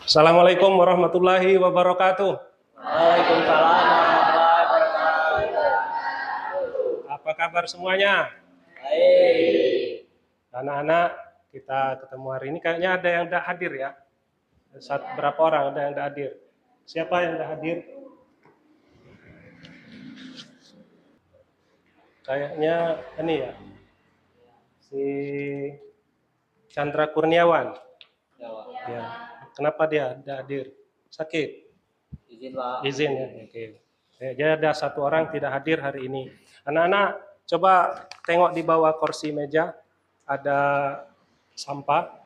Assalamualaikum warahmatullahi wabarakatuh. Waalaikumsalam warahmatullahi wabarakatuh. Apa kabar semuanya? Baik. Anak-anak, kita ketemu hari ini kayaknya ada yang tidak hadir ya. Berapa orang ada yang tidak hadir? Siapa yang tidak hadir? Kayaknya ini ya. Si Chandra Kurniawan. Ya. Kenapa dia tidak hadir? Sakit? Izin Pak. Izin ya. Oke. Jadi ada satu orang tidak hadir hari ini. Anak-anak, coba tengok di bawah kursi meja ada sampah.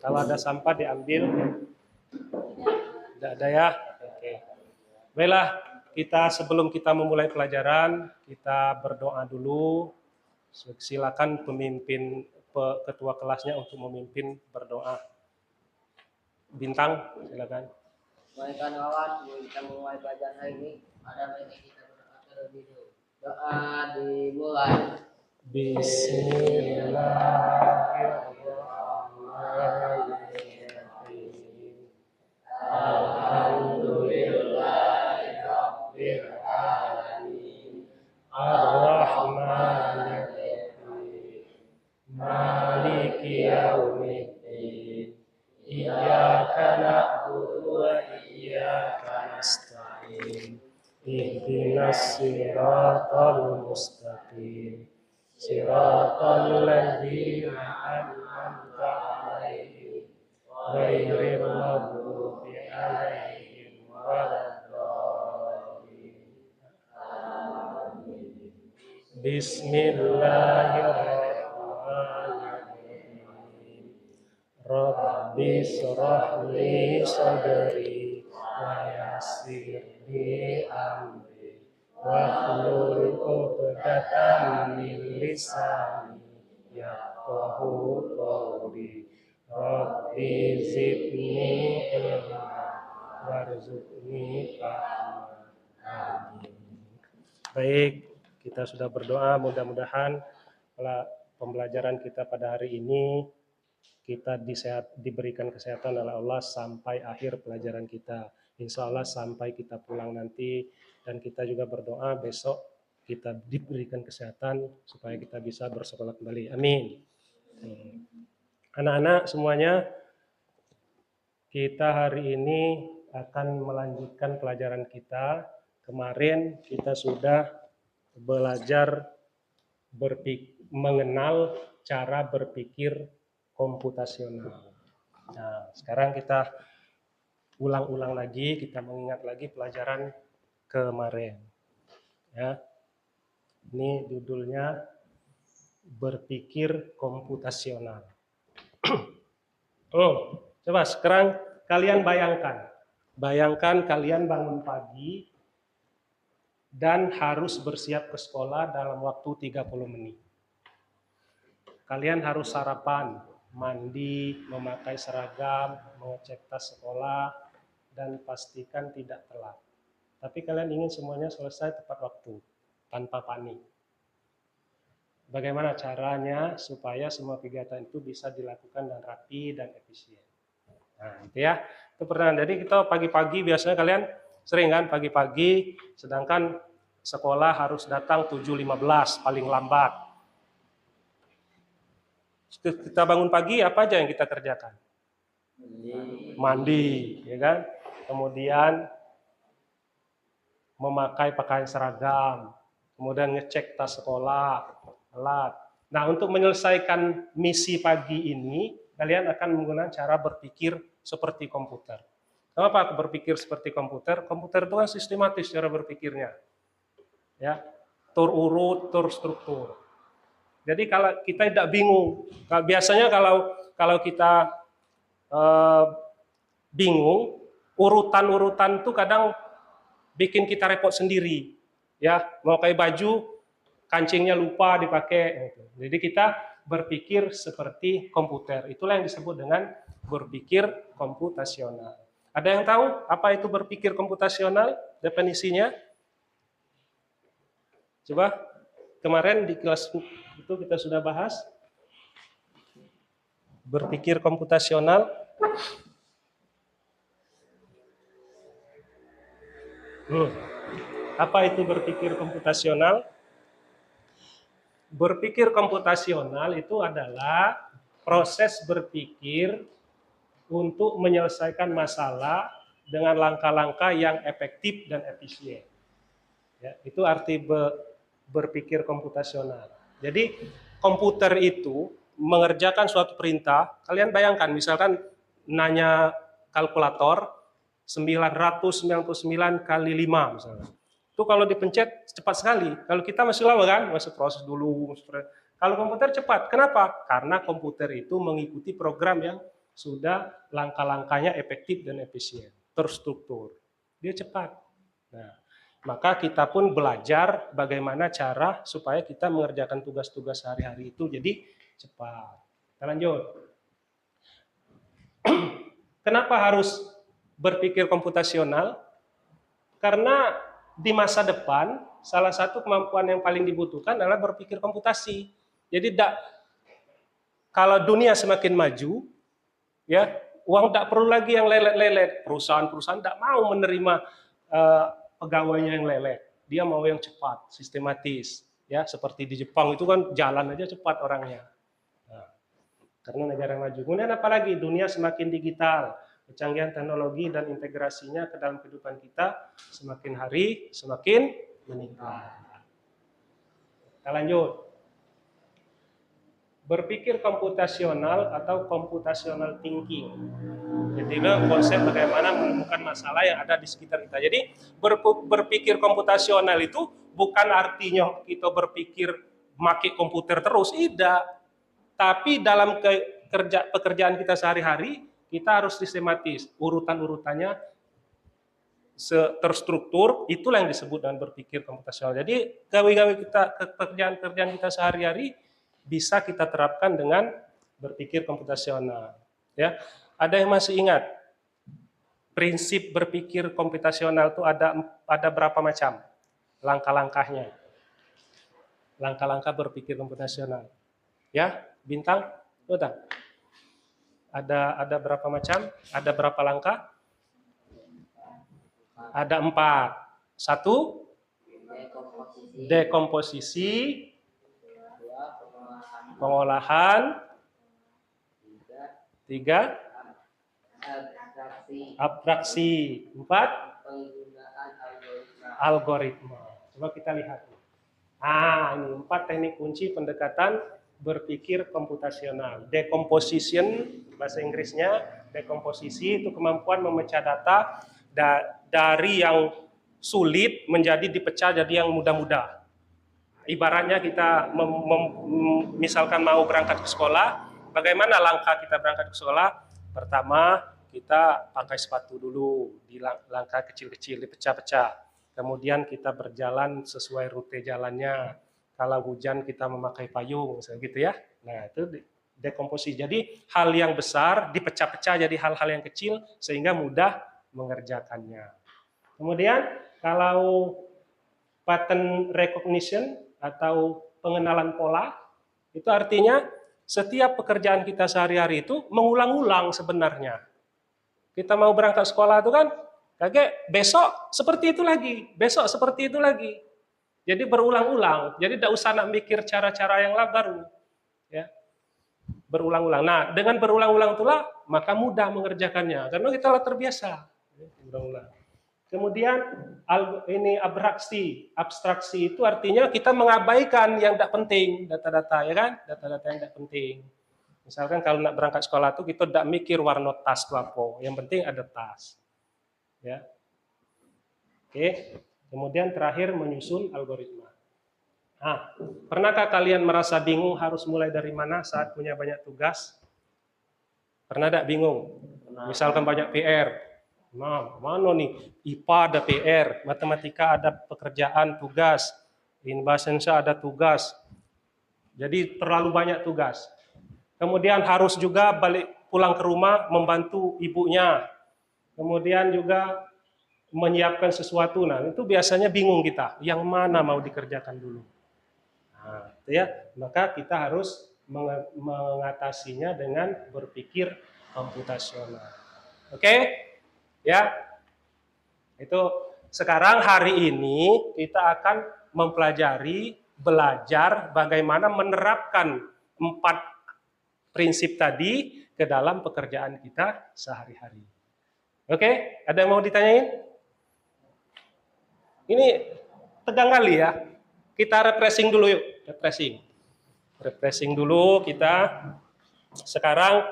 Kalau ada sampah diambil. Tidak ada ya. Oke. Baiklah, sebelum kita memulai pelajaran, kita berdoa dulu. Silakan ketua kelasnya untuk memimpin berdoa. Bintang, silakan. Baik kawan, kita mulai pelajaran hari ini. Ada baiknya kita berdoa terlebih dulu. Doa dimulai. Bismillahirrahmanirrahim. Alhamdulillahirabbil alamin. Ar-Rahmanir-Rahim. Maliki yaumiddin. Iyyaka na'budu wa iyyaka nasta'in. Ihdinas siratal mustaqim. Siratal ladzina an'amta 'alaihim ghairil maghdubi 'alaihim waladdallin. Bismillahirrahmanirrahim. Rabbi shrah li sadri wa yassir li amri wahlul 'uqdatam min lisani yafqahu qawli. Rabbi zidni ilma warzuqni fahma. Amin. Baik, kita sudah berdoa, mudah-mudahan pembelajaran kita pada hari ini kita diberikan kesehatan oleh Allah sampai akhir pelajaran kita. Insya Allah sampai kita pulang nanti, dan kita juga berdoa besok kita diberikan kesehatan supaya kita bisa bersekolah kembali. Amin. Anak-anak semuanya, kita hari ini akan melanjutkan pelajaran kita. Kemarin kita sudah belajar mengenal cara berpikir komputasional. Nah, sekarang kita ulang-ulang lagi, kita mengingat lagi pelajaran kemarin. Ya. Ini judulnya berpikir komputasional. Coba sekarang kalian bayangkan. Bayangkan kalian bangun pagi dan harus bersiap ke sekolah dalam waktu 30 menit. Kalian harus sarapan, mandi, memakai seragam, mengecek tas sekolah, dan pastikan tidak telat. Tapi kalian ingin semuanya selesai tepat waktu, tanpa panik. Bagaimana caranya supaya semua kegiatan itu bisa dilakukan dengan rapi dan efisien? Nah, itu ya. Itu pertanyaan. Jadi kita pagi-pagi biasanya kalian sering kan pagi-pagi, sedangkan sekolah harus datang 7.15 paling lambat. Kita bangun pagi, apa aja yang kita kerjakan? Mandi, ya kan? Kemudian memakai pakaian seragam, kemudian ngecek tas sekolah, alat. Nah, untuk menyelesaikan misi pagi ini, kalian akan menggunakan cara berpikir seperti komputer. Kenapa aku berpikir seperti komputer? Komputer itu kan sistematis cara berpikirnya. Ya, terurut, terstruktur. Jadi kalau kita tidak bingung, biasanya kalau kita bingung, urutan-urutan itu kadang bikin kita repot sendiri. Ya, mau pakai baju, kancingnya lupa dipakai. Jadi kita berpikir seperti komputer. Itulah yang disebut dengan berpikir komputasional. Ada yang tahu apa itu berpikir komputasional? Definisinya? Coba, kemarin di kelas itu kita sudah bahas berpikir komputasional. Hmm. Apa itu berpikir komputasional? Berpikir komputasional itu adalah proses berpikir untuk menyelesaikan masalah dengan langkah-langkah yang efektif dan efisien. Ya, itu arti berpikir komputasional. Jadi komputer itu mengerjakan suatu perintah. Kalian bayangkan, misalkan nanya kalkulator 999 kali 5 misalnya. Itu kalau dipencet cepat sekali. Kalau kita masih lama kan, masih proses dulu. Kalau komputer cepat. Kenapa? Karena komputer itu mengikuti program yang sudah langkah-langkahnya efektif dan efisien, terstruktur. Dia cepat. Nah, maka kita pun belajar bagaimana cara supaya kita mengerjakan tugas-tugas sehari-hari itu jadi cepat. Kita lanjut. Kenapa harus berpikir komputasional? Karena di masa depan, salah satu kemampuan yang paling dibutuhkan adalah berpikir komputasi. Jadi kalau dunia semakin maju, ya uang tidak perlu lagi yang lelet-lelet. Perusahaan-perusahaan tidak mau menerima pegawainya yang lelet. Dia mau yang cepat, sistematis. Ya, seperti di Jepang itu kan jalan aja cepat orangnya. Nah, karena negara maju. Kemudian apalagi dunia semakin digital, kecanggihan teknologi dan integrasinya ke dalam kehidupan kita semakin hari semakin meningkat. Kita lanjut. Berpikir komputasional atau computational thinking. Jadi konsep bagaimana menemukan masalah yang ada di sekitar kita. Jadi berpikir komputasional itu bukan artinya kita berpikir pakai komputer terus, tidak. Tapi dalam pekerjaan kita sehari-hari, kita harus sistematis, urutan-urutannya terstruktur, itulah yang disebut dengan berpikir komputasional. Jadi gawe-gawe kita, pekerjaan-pekerjaan kita sehari-hari bisa kita terapkan dengan berpikir komputasional. Ya, ada yang masih ingat prinsip berpikir komputasional itu ada berapa macam langkah-langkahnya? Langkah-langkah berpikir komputasional. Ya, Bintang, udah. Ada berapa macam? Ada berapa langkah? Ada 4. 1, dekomposisi, pengolahan, 3, abstraksi, 4, algoritma. Coba kita lihat. Ini 4 teknik kunci pendekatan berpikir komputasional. Decomposition, bahasa Inggrisnya, dekomposisi itu kemampuan memecah data dari yang sulit menjadi dipecah jadi yang mudah-mudah. Ibaratnya kita misalkan mau berangkat ke sekolah, bagaimana langkah kita berangkat ke sekolah? Pertama, kita pakai sepatu dulu, di langkah kecil-kecil, dipecah-pecah. Kemudian kita berjalan sesuai rute jalannya. Kalau hujan kita memakai payung, misalnya gitu ya. Nah, itu dekomposisi. Jadi hal yang besar dipecah-pecah jadi hal-hal yang kecil sehingga mudah mengerjakannya. Kemudian kalau pattern recognition atau pengenalan pola, itu artinya setiap pekerjaan kita sehari-hari itu mengulang-ulang sebenarnya. Kita mau berangkat sekolah itu kan, besok seperti itu lagi, besok seperti itu lagi. Jadi berulang-ulang. Jadi tidak usah nak mikir cara-cara yang baru. Ya. Berulang-ulang. Nah, dengan berulang-ulang itulah maka mudah mengerjakannya karena kita terbiasa. Berulang-ulang. Kemudian ini abstraksi itu artinya kita mengabaikan yang tidak penting, data-data ya kan, data-data yang tidak penting. Misalkan kalau nak berangkat sekolah itu kita tidak mikir warna tas itu apa, yang penting ada tas. Ya. Oke. Kemudian terakhir menyusun algoritma. Nah, pernahkah kalian merasa bingung harus mulai dari mana saat punya banyak tugas? Pernah tidak bingung? Misalkan banyak PR. Nah, mana nih? IPA ada PR, matematika ada pekerjaan tugas, bahasa Indonesia ada tugas. Jadi terlalu banyak tugas. Kemudian harus juga balik pulang ke rumah membantu ibunya. Kemudian juga menyiapkan sesuatu. Nah, itu biasanya bingung kita, yang mana mau dikerjakan dulu. Nah, itu ya. Maka kita harus mengatasinya dengan berpikir komputasional. Oke? Ya. Itu sekarang hari ini kita akan belajar bagaimana menerapkan 4 prinsip tadi ke dalam pekerjaan kita sehari-hari. Oke, ada yang mau ditanyain? Ini tegang kali ya. Kita refreshing dulu yuk, refreshing. Refreshing dulu kita. Sekarang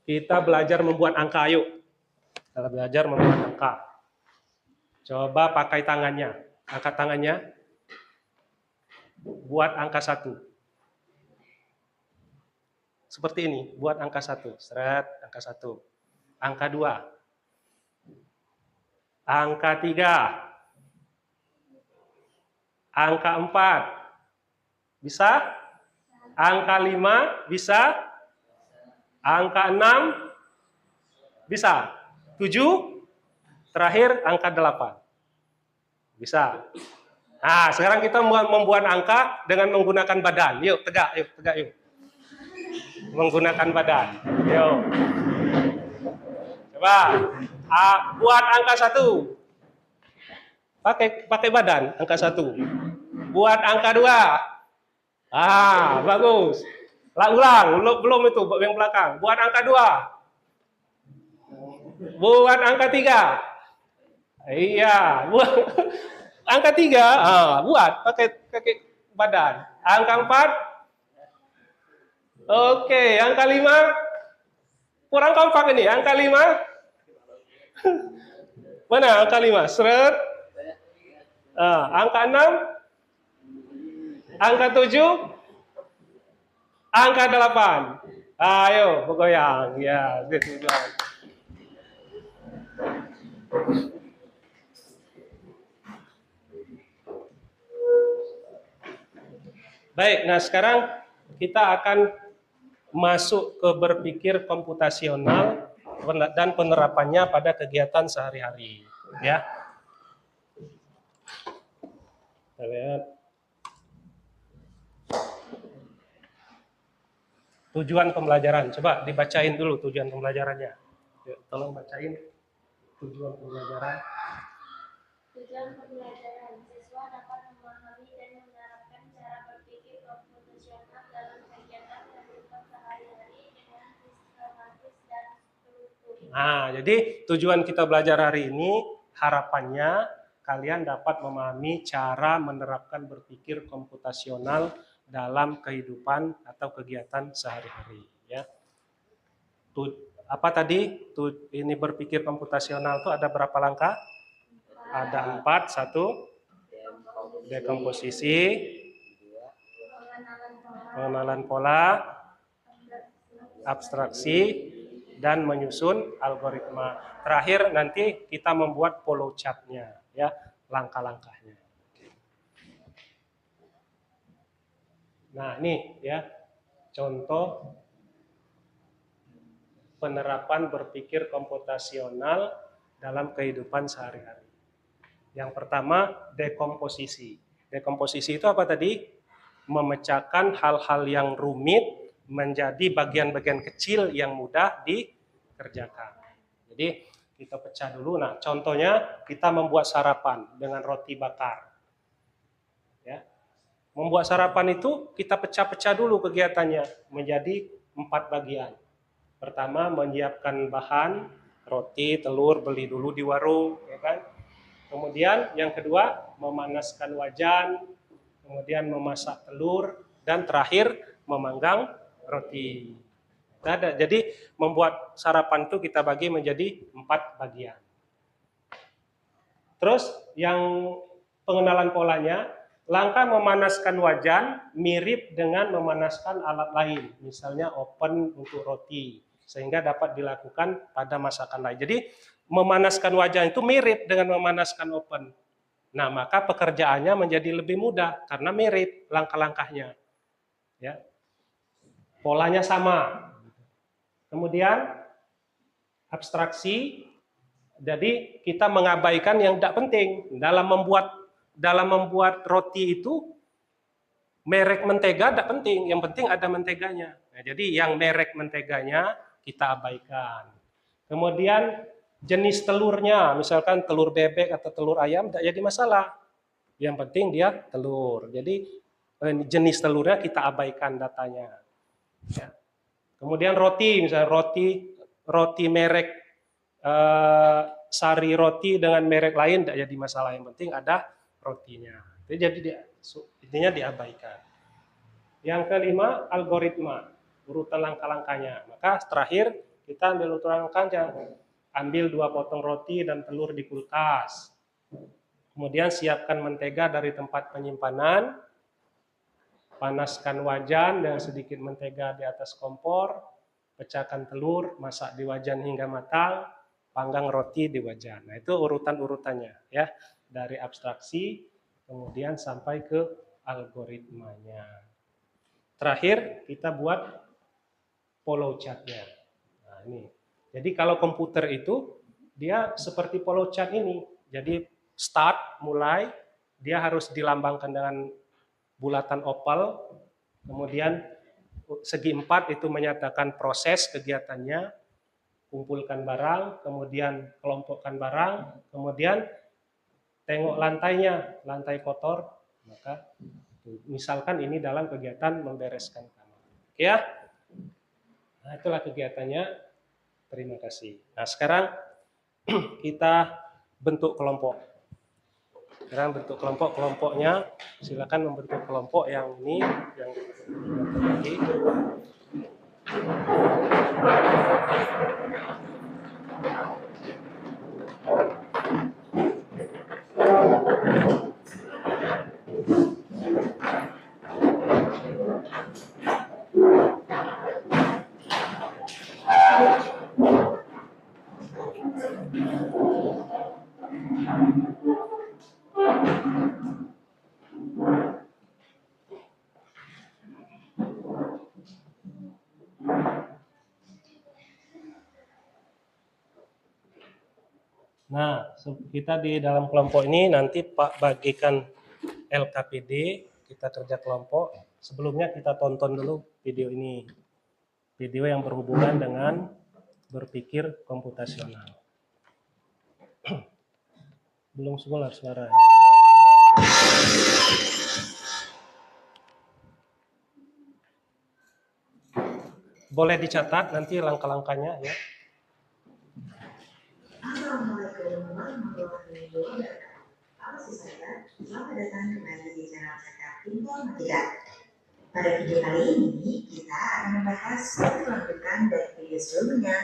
kita belajar membuat angka, yuk. Kita belajar membuat angka. Coba pakai tangannya. Angkat tangannya. Buat angka 1. Seperti ini, buat angka 1. Seret, angka 1. Angka 2. Angka 3. Angka 4. Bisa? Angka 5 bisa? Angka 6 bisa? 7? Terakhir angka 8. Bisa? Nah, sekarang kita membuat angka dengan menggunakan badan. Yuk, tegak yuk. Menggunakan badan. Yuk. Coba. Buat angka 1. Pakai badan, angka 1. Buat angka 2. Bagus. Ulang, belum itu yang belakang. Buat angka 2. Buat angka 3. Iya, buat angka 3. Buat pakai badan. Angka 4. Oke, angka 5. Kurang kompak ini, angka 5. Mana angka 5? Seret. Angka 6. Angka 7, angka 8. Ayo, bergoyang. Ya, gitu. Baik, nah sekarang kita akan masuk ke berpikir komputasional dan penerapannya pada kegiatan sehari-hari. Ya. Kita lihat. Tujuan pembelajaran, coba dibacain dulu tujuan pembelajarannya. Yuk, tolong bacain tujuan pembelajaran. Tujuan pembelajaran, siswa dapat memahami dan menerapkan cara berpikir komputasional dalam kegiatan kehidupan sehari-hari dengan sistematis dan terukur. Nah, jadi tujuan kita belajar hari ini, harapannya kalian dapat memahami cara menerapkan berpikir komputasional dalam kehidupan atau kegiatan sehari-hari. Ya. Apa tadi? Ini berpikir komputasional itu ada berapa langkah? Ada 4. 1, dekomposisi, pengenalan pola, abstraksi, dan menyusun algoritma. Terakhir nanti kita membuat flow chart-nya, ya, langkah-langkahnya. Nah, ini ya contoh penerapan berpikir komputasional dalam kehidupan sehari-hari. Yang pertama, dekomposisi. Dekomposisi itu apa tadi? Memecahkan hal-hal yang rumit menjadi bagian-bagian kecil yang mudah dikerjakan. Jadi kita pecah dulu. Nah, contohnya kita membuat sarapan dengan roti bakar. Ya. Membuat sarapan itu kita pecah-pecah dulu kegiatannya menjadi 4 bagian. Pertama, menyiapkan bahan, roti, telur, beli dulu di warung, ya kan? Kemudian yang kedua, memanaskan wajan, kemudian memasak telur, dan terakhir memanggang roti. Jadi membuat sarapan itu kita bagi menjadi 4 bagian. Terus yang pengenalan polanya, langkah memanaskan wajan mirip dengan memanaskan alat lain, misalnya oven untuk roti, sehingga dapat dilakukan pada masakan lain. Jadi memanaskan wajan itu mirip dengan memanaskan oven. Nah, maka pekerjaannya menjadi lebih mudah karena mirip langkah-langkahnya. Ya. Polanya sama. Kemudian abstraksi, jadi kita mengabaikan yang tidak penting dalam membuat roti itu. Merek mentega tidak penting, yang penting ada menteganya. Nah, jadi yang merek menteganya kita abaikan. Kemudian jenis telurnya, misalkan telur bebek atau telur ayam, tidak jadi masalah. Yang penting dia telur. Jadi jenis telurnya kita abaikan datanya. Ya. Kemudian roti, misalnya roti merek Sari Roti dengan merek lain tidak jadi masalah. Yang penting ada rotinya. Jadi intinya diabaikan. Yang kelima, algoritma, urutan langkah-langkahnya. Maka terakhir kita ambil urutan langkahnya. Ambil 2 potong roti dan telur di kulkas. Kemudian siapkan mentega dari tempat penyimpanan. Panaskan wajan dengan sedikit mentega di atas kompor. Pecahkan telur, masak di wajan hingga matang. Panggang roti di wajan. Nah, itu urutan-urutannya ya. Dari abstraksi kemudian sampai ke algoritmanya. Terakhir kita buat follow chart-nya. Nah, ini. Jadi kalau komputer itu dia seperti follow chart ini. Jadi start mulai dia harus dilambangkan dengan bulatan oval. Kemudian segi 4 itu menyatakan proses kegiatannya, kumpulkan barang, kemudian kelompokkan barang, kemudian tengok lantainya, lantai kotor, maka misalkan ini dalam kegiatan membereskan kamar. Oke ya? Nah, itulah kegiatannya. Terima kasih. Nah, sekarang kita bentuk kelompok. Sekarang bentuk kelompoknya, silakan membentuk kelompok yang ini, yang terbagi. Nah, kita di dalam kelompok ini nanti Pak bagikan LKPD, kita kerja kelompok. Sebelumnya kita tonton dulu video ini. Video yang berhubungan dengan berpikir komputasional. Belum semula suara. Boleh dicatat nanti langkah-langkahnya ya. Assalamualaikum warahmatullahi wabarakatuh. Halo siswa, selamat datang kembali di channel Cakap Informatika. Pada video kali ini, kita akan membahas suatu lanjutan dari video sebelumnya,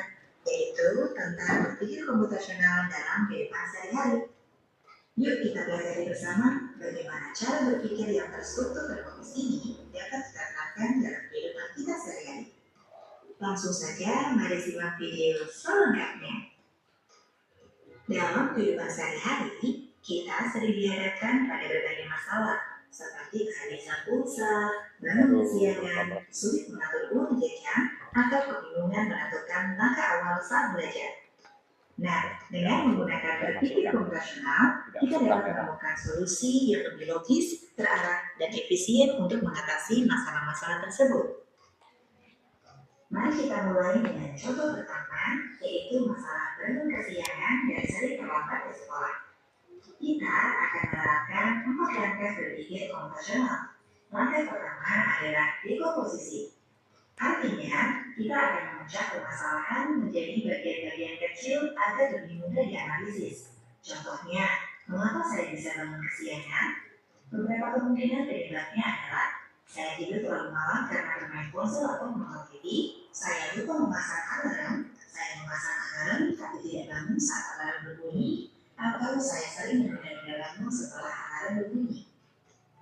yaitu tentang berpikir komputasional dalam kehidupan sehari-hari. Yuk kita pelajari bersama bagaimana cara berpikir yang terstruktur terfokus ini dapat kita terapkan dalam kehidupan kita sehari-hari. Langsung saja, mari simak video selengkapnya. Dalam kehidupan sehari-hari, kita sering dihadapkan pada berbagai masalah, seperti kehabisan pulsa, bangun kesiangan, sulit mengatur uang jajan, atau kebingungan menentukan langkah awal saat belajar. Nah, dengan menggunakan berpikir komputasional, kita dapat menemukan solusi yang lebih logis, terarah, dan efisien untuk mengatasi masalah-masalah tersebut. Mari kita mulai dengan contoh pertama, yaitu masalah bangun kesiangan dan sering terlambat ke sekolah. Kita akan menerapkan 4 langkah berpikir komputasional. Langkah pertama adalah dekomposisi. Artinya, kita akan memecah permasalahan menjadi bagian-bagian kecil agar lebih mudah dianalisis. Contohnya, mengapa saya bisa bangun kesiangan? Beberapa kemungkinan penyebabnya adalah saya tidur terlalu malam karena bermain ponsel atau menonton TV, saya lupa memasang alarm, saya memasang alarm tapi tidak bangun saat alarm berbunyi, atau saya sering menunda-nunda bangun setelah alarm berbunyi.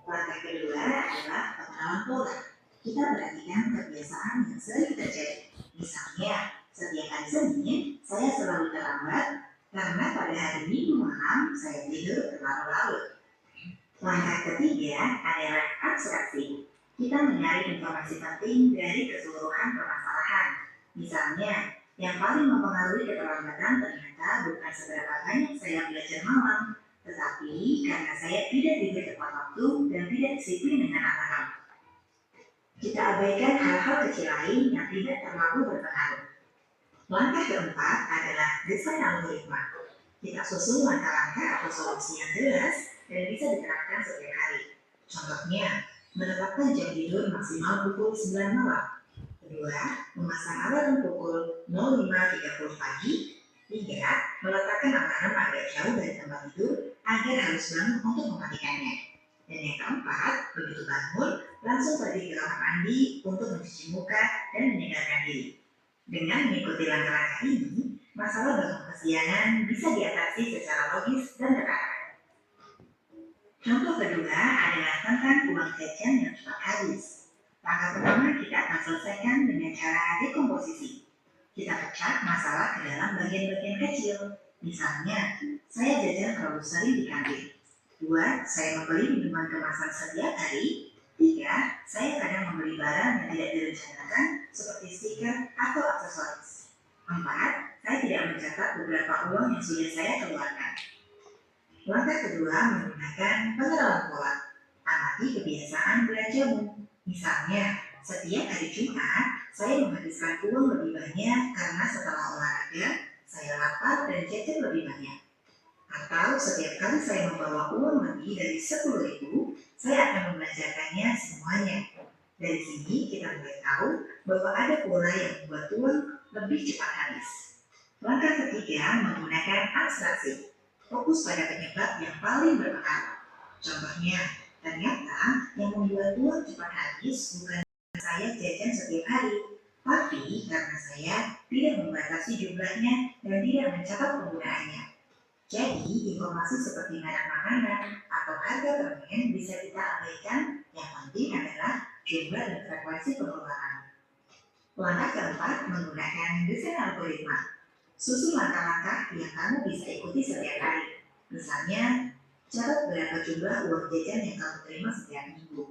Langkah kedua adalah pengenalan pola. Kita perhatikan kebiasaan yang sering terjadi. Misalnya, setiap hari Senin, saya selalu terlambat karena pada hari Minggu malam saya tidur terlalu larut. Langkah ketiga adalah abstraksi. Kita mencari informasi penting dari keseluruhan permasalahan. Misalnya, yang paling mempengaruhi keterlambatan ternyata bukan seberapa banyak saya belajar malam, tetapi karena saya tidak tidur tepat waktu dan tidak disiplin dengan alarm. Kita abaikan hal-hal kecil lain yang tidak terlalu berpengaruh. Langkah keempat adalah desain algoritma. Kita susun langkah-langkah atau solusi yang jelas dan bisa diterapkan setiap hari. Contohnya, menetapkan jam tidur maksimal pukul 9 malam. Kedua, memasang alarm pukul 05.30 pagi. Tiga, meletakkan alarm agak jauh dari tempat tidur agar harus bangun untuk mematikannya. Dan yang keempat, begitu bangun, langsung pergi ke kamar mandi untuk mencuci muka dan menyegarkan diri. Dengan mengikuti langkah-langkah ini, masalah bangun kesiangan bisa diatasi secara logis dan teratur. Contoh kedua adalah tentang uang jajan yang cepat habis. Langkah pertama kita akan selesaikan dengan cara dekomposisi. Kita pecah masalah ke dalam bagian-bagian kecil. Misalnya, saya jajan terlalu sering di kantin. 2. Saya membeli minuman kemasan setiap hari. 3. Saya kadang membeli barang yang tidak direncanakan seperti stiker atau aksesoris. 4. Saya tidak mencatat beberapa uang yang sudah saya keluarkan. Langkah kedua menggunakan pengenalan pola. Amati kebiasaan belanjamu. Misalnya, setiap hari Jumat, saya menghabiskan uang lebih banyak karena setelah olahraga, saya lapar dan jajan lebih banyak. Atau setiap kali saya membawa uang lebih dari 10.000, saya akan membelanjakannya semuanya. Dari sini kita mulai tahu bahwa ada pola yang membuat uang lebih cepat habis. Langkah ketiga menggunakan abstraksi. Fokus pada penyebab yang paling berpengaruh. Contohnya, ternyata yang membuat uang cepat habis bukan saya jajan setiap hari, tapi karena saya tidak membatasi jumlahnya dan tidak mencatat penggunaannya. Jadi, informasi seperti merek makanan atau harga permen bisa kita abaikan, yang penting adalah jumlah dan frekuensi pengeluaran. Langkah keempat menggunakan desain algoritma. Susun langkah-langkah yang kamu bisa ikuti setiap hari. Misalnya, catat berapa jumlah uang jajan yang kamu terima setiap minggu.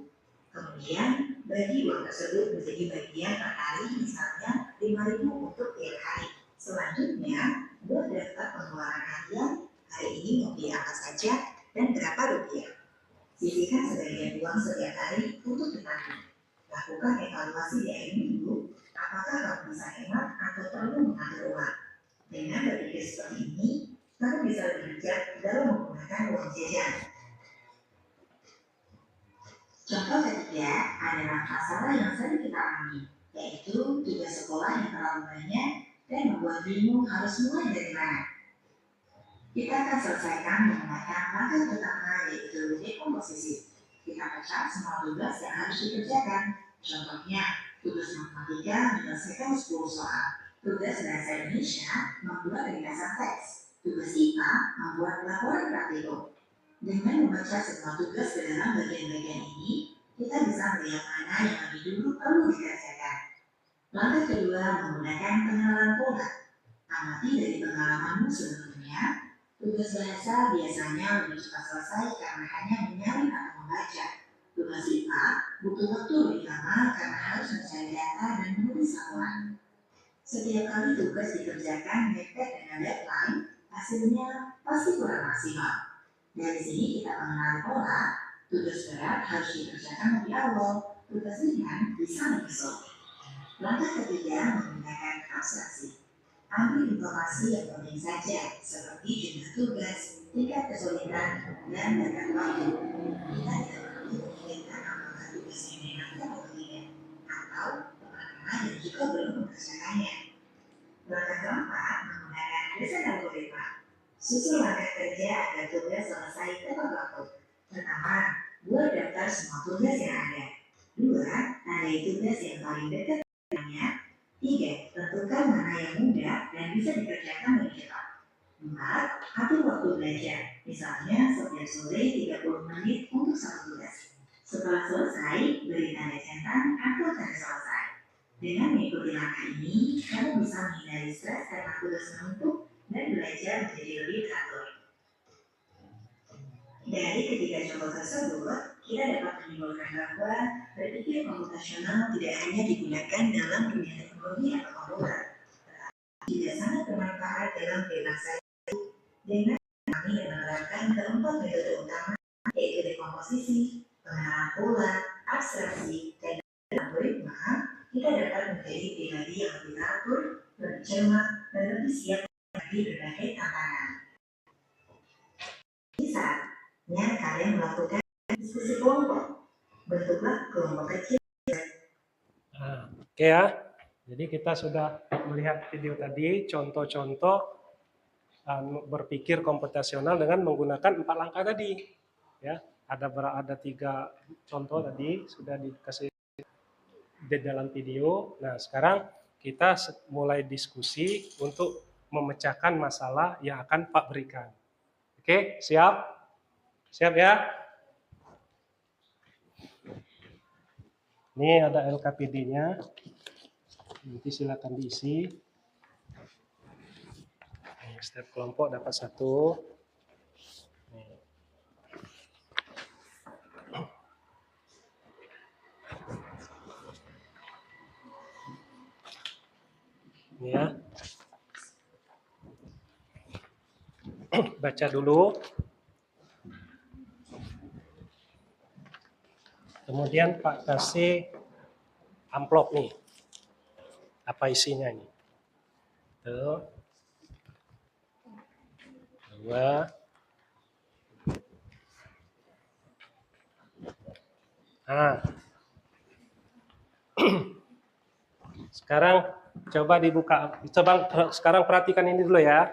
Kemudian, bagi uang tersebut menjadi bagian per hari, misalnya 5.000 untuk tiap hari. Selanjutnya, buat daftar pengeluaran harian. Hari ini mau beli apa saja dan berapa rupiah. Sisihkan sebagian uang setiap hari untuk ditabung. Lakukan evaluasi di akhir minggu, apakah kamu bisa hemat atau perlu mengatur uang. Dengan berpikir seperti ini, kamu bisa lebih bijak dalam menggunakan uang jajan. Contoh ketiga adalah masalah yang sering kita alami, yaitu tugas sekolah yang terlalu banyak dan membuat bingung harus mulai dari mana. Kita akan selesaikan menggunakan langkah pertama, yaitu dekomposisi. Kita pecah semua tugas yang harus dikerjakan. Contohnya, tugas matematika menyelesaikan 10 soal. Tugas bahasa Indonesia membuat ringkasan teks. Tugas IPA membuat laporan praktikum. Dengan membaca semua tugas ke dalam bagian-bagian ini, kita bisa melihat mana yang lebih dulu perlu dikerjakan. Langkah kedua menggunakan pengenalan pola. Amati dari pengalamanmu sebelumnya. Tugas bahasa biasanya lebih cepat selesai karena hanya menyalin atau membaca. Tugas IPA butuh waktu lebih lama karena harus mencari data dan menulis laporan. Setiap kali tugas dikerjakan mepet dengan deadline, hasilnya pasti kurang maksimal. Dari sini kita mengenal pola, tugas berat harus dikerjakan lebih awal, tugas ringan bisa menyusul. Langkah ketiga menggunakan abstraksi. Ambil informasi yang penting saja, seperti jumlah tugas, tingkat kesulitan, dan batas waktu. Kita tidak perlu memikirkan apakah tugasnya menyenangkan atau tidak, atau teman-teman yang juga belum mengerjakannya. Langkah keempat menggunakan desain algoritma. Susun langkah kerja agar tugas selesai tepat waktu. Pertama, buat daftar semua tugas yang ada. 2. Tandai tugas yang paling dekat dengannya. 3. Tentukan mana yang mudah dan bisa dikerjakan lebih cepat. 4. Atur waktu belajar, misalnya setiap sore 30 menit untuk satu tugas. Setelah selesai, beri tanda centang atau tanda selesai. Dengan mengikuti langkah ini, kamu bisa menghindari stres karena tugas menumpuk dan belajar menjadi lebih teratur. Dari ketiga contoh tersebut, kita dapat menyimpulkan bahwa berpikir komputasional tidak hanya digunakan dalam dunia teknologi atau komputer, tetapi juga sangat bermanfaat dalam kehidupan sehari-hari dengan kami menerapkan keempat metode utama, yaitu dekomposisi, pengenalan pola, abstraksi, dan algoritma. Kita dapat menjadi pribadi yang lebih teratur, lebih cermat dan lebih siap menghadapi berbagai tantangan. Di saatnya kalian melakukan diskusi kelompok. Bentuklah kelompok kecil. Nah, oke ya. Jadi kita sudah melihat video tadi, contoh-contoh berpikir komputasional dengan menggunakan 4 langkah tadi. Ya, ada 3 contoh tadi sudah dikasih di dalam video. Nah, sekarang kita mulai diskusi untuk memecahkan masalah yang akan Pak berikan. Oke, siap? Siap ya? Ini ada LKPD-nya. Nanti silakan diisi. Setiap kelompok dapat 1. Ini ya. Baca dulu. Kemudian Pak kasih amplop nih. Apa isinya ini? 1, 2. Nah. Sekarang coba dibuka. Coba sekarang perhatikan ini dulu ya.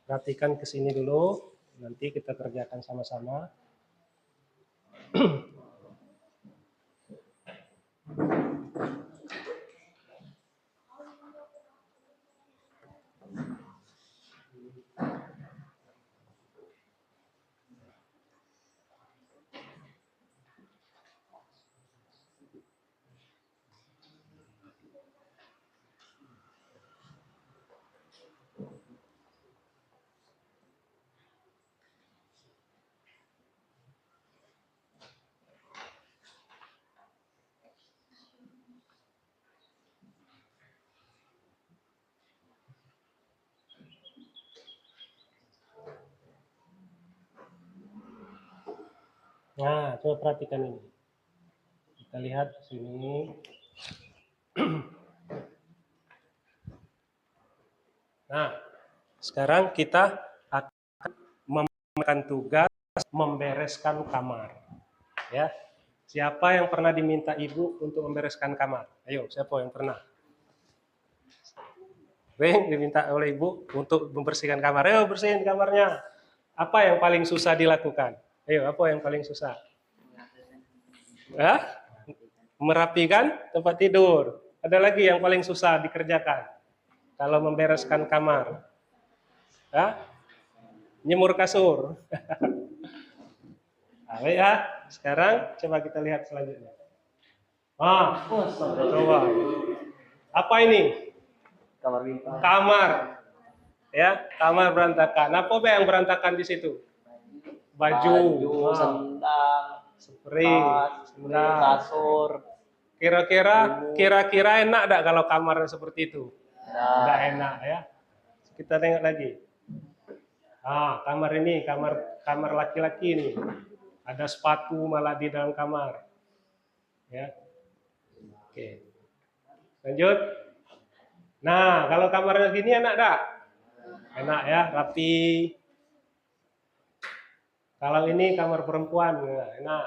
Perhatikan ke sini dulu. Nanti kita kerjakan sama-sama. Nah, coba perhatikan ini. Kita lihat di sini. Nah, sekarang kita akan memberikan tugas membereskan kamar. Ya. Siapa yang pernah diminta ibu untuk membereskan kamar? Ayo, siapa yang pernah? Diminta oleh ibu untuk membersihkan kamar. Ayo, bersihin kamarnya. Apa yang paling susah dilakukan? Ayo, apa yang paling susah? Hah? Merapikan tempat tidur. Ada lagi yang paling susah dikerjakan kalau membereskan kamar. Hah? Nyemur kasur. Nah, ya. Sekarang coba kita lihat selanjutnya. Coba. Apa ini? Kamar. Ya, kamar berantakan. Apa yang berantakan di situ? Baju, sendang, spray, kasur. Kira-kira enak enggak kalau kamarnya seperti itu? Enggak enak ya. Kita tengok lagi. Kamar ini, kamar laki-laki ini. Ada sepatu malah di dalam kamar. Ya. Oke. Lanjut. Nah, kalau kamarnya gini enak enggak? Enak ya, rapi. Kalau ini kamar perempuan, enak.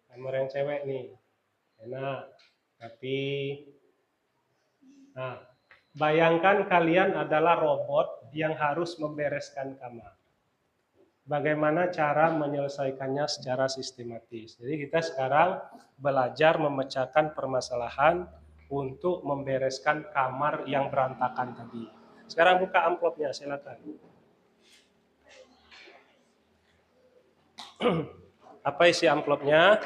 Kamar yang cewek nih. Enak. Rapi. Nah, bayangkan kalian adalah robot yang harus membereskan kamar. Bagaimana cara menyelesaikannya secara sistematis. Jadi kita sekarang belajar memecahkan permasalahan untuk membereskan kamar yang berantakan tadi. Sekarang buka amplopnya, silakan. Apa isi amplopnya?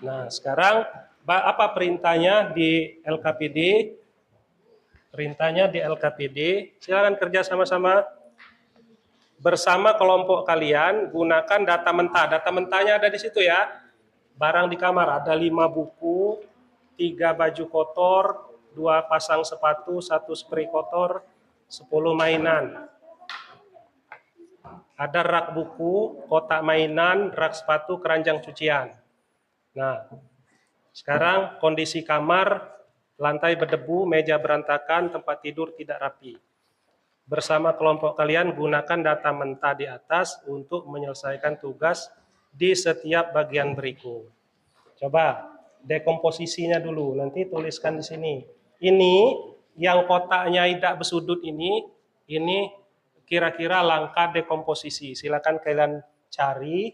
Nah, sekarang apa perintahnya di LKPD? Perintahnya di LKPD, silakan kerja sama-sama. Bersama kelompok kalian, gunakan data mentah. Data mentahnya ada di situ ya. Barang di kamar, ada 5 buku, 3 baju kotor, 2 pasang sepatu, 1 spray kotor, 10 mainan. Ada rak buku, kotak mainan, rak sepatu, keranjang cucian. Nah, sekarang kondisi kamar, lantai berdebu, meja berantakan, tempat tidur tidak rapi. Bersama kelompok kalian gunakan data mentah di atas untuk menyelesaikan tugas di setiap bagian berikut. Coba dekomposisinya dulu, nanti tuliskan di sini. Ini yang kotaknya tidak bersudut ini kira-kira langkah dekomposisi. Silakan kalian cari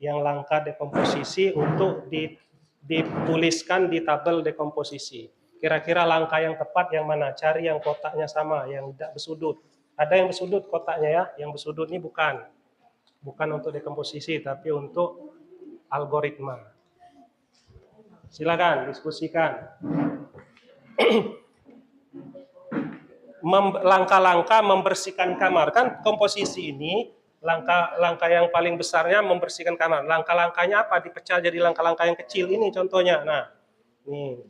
yang langkah dekomposisi untuk dituliskan di tabel dekomposisi. Kira-kira langkah yang tepat yang mana? Cari yang kotaknya sama, yang tidak bersudut. Ada yang bersudut kotaknya ya, yang bersudut ini bukan untuk dekomposisi, tapi untuk algoritma. Silakan diskusikan. Langkah-langkah membersihkan kamar, kan komposisi ini langkah yang paling besarnya membersihkan kamar. Langkah-langkahnya apa? Dipecah jadi langkah-langkah yang kecil ini contohnya. Nah, nih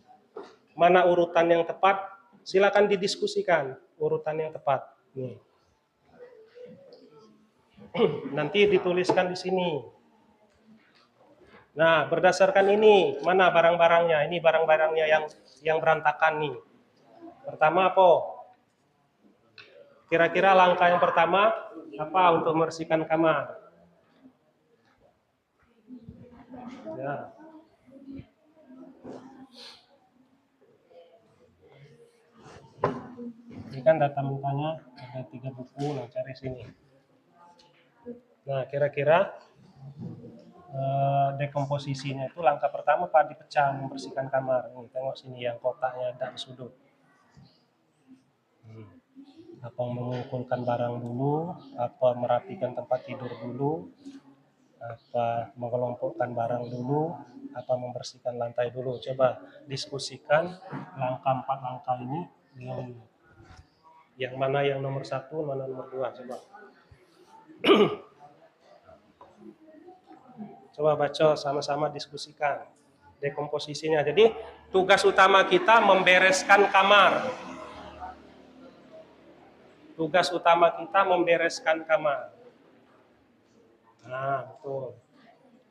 mana urutan yang tepat? Silakan didiskusikan urutan yang tepat. Nih. Nanti dituliskan di sini. Nah, berdasarkan ini, mana barang-barangnya? Ini barang-barangnya yang berantakan nih. Pertama apa? Kira-kira langkah yang pertama apa untuk membersihkan kamar? Ya. Ini kan data mentahnya ada 3 buku, nah cari sini. Nah, kira-kira dekomposisinya itu langkah pertama Pak dipecah membersihkan kamar. Nih, tengok sini yang kotaknya ada sudut. Apa mengumpulkan barang dulu, apa merapikan tempat tidur dulu, apa mengelompokkan barang dulu, apa membersihkan lantai dulu. Coba diskusikan langkah 4 langkah ini dengan yang mana yang nomor 1, mana nomor 2. Coba baca sama-sama diskusikan dekomposisinya. Jadi tugas utama kita membereskan kamar. Tugas utama kita membereskan kamar. Nah, betul.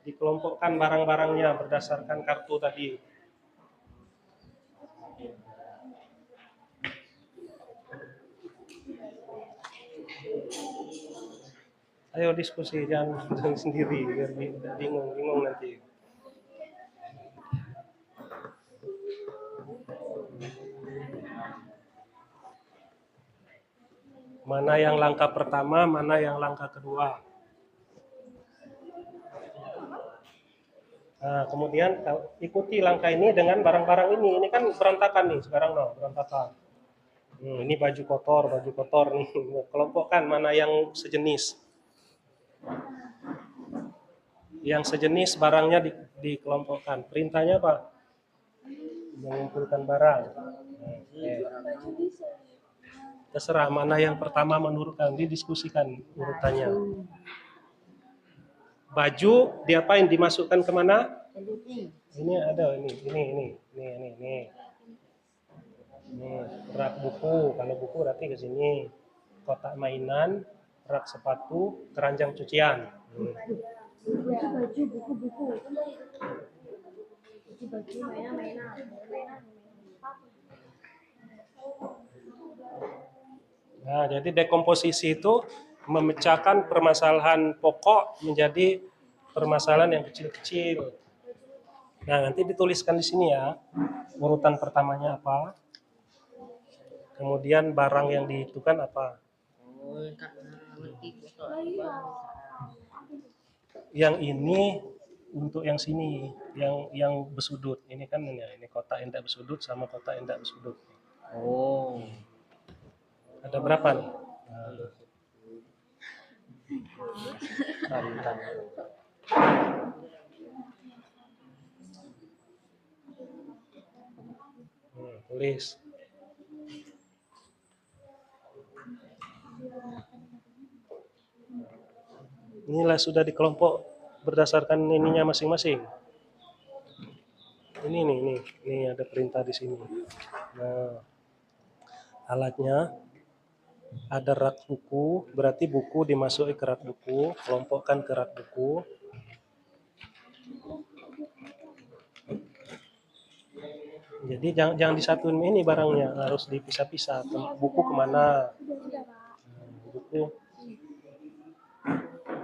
Dikelompokkan barang-barangnya berdasarkan kartu tadi. Ayo diskusi, jangan sendiri, biar bingung nanti. Mana yang langkah pertama, mana yang langkah kedua. Nah, kemudian ikuti langkah ini dengan barang-barang ini. Ini kan berantakan nih sekarang, no, berantakan. Ini baju kotor nih. Kelompokkan mana yang sejenis. Yang sejenis barangnya dikelompokkan. Perintahnya apa? Mengumpulkan barang. Terserah mana yang pertama menurut kalian, didiskusikan urutannya. Baju diapain, dimasukkan kemana? Ini ada ini rak buku. Kalau buku berarti ke sini. Kotak mainan, rak sepatu, keranjang cucian. Baju buku-buku. Baju mainan. Nah, jadi dekomposisi itu memecahkan permasalahan pokok menjadi permasalahan yang kecil-kecil. Nah, nanti dituliskan di sini ya, urutan pertamanya apa, kemudian barang yang dihitungkan apa. Yang ini untuk yang sini, yang bersudut. Ini kan ini kotak yang tidak bersudut sama kotak yang tidak bersudut. Oh. Ada berapa nih? Tulis. Inilah sudah dikelompok berdasarkan ininya masing-masing. Ini ada perintah di sini. Nah, alatnya ada rak buku, berarti buku dimasuki ke rak buku, kelompokkan ke rak buku. Jadi jangan disatuin ini barangnya, harus dipisah-pisah. Buku kemana?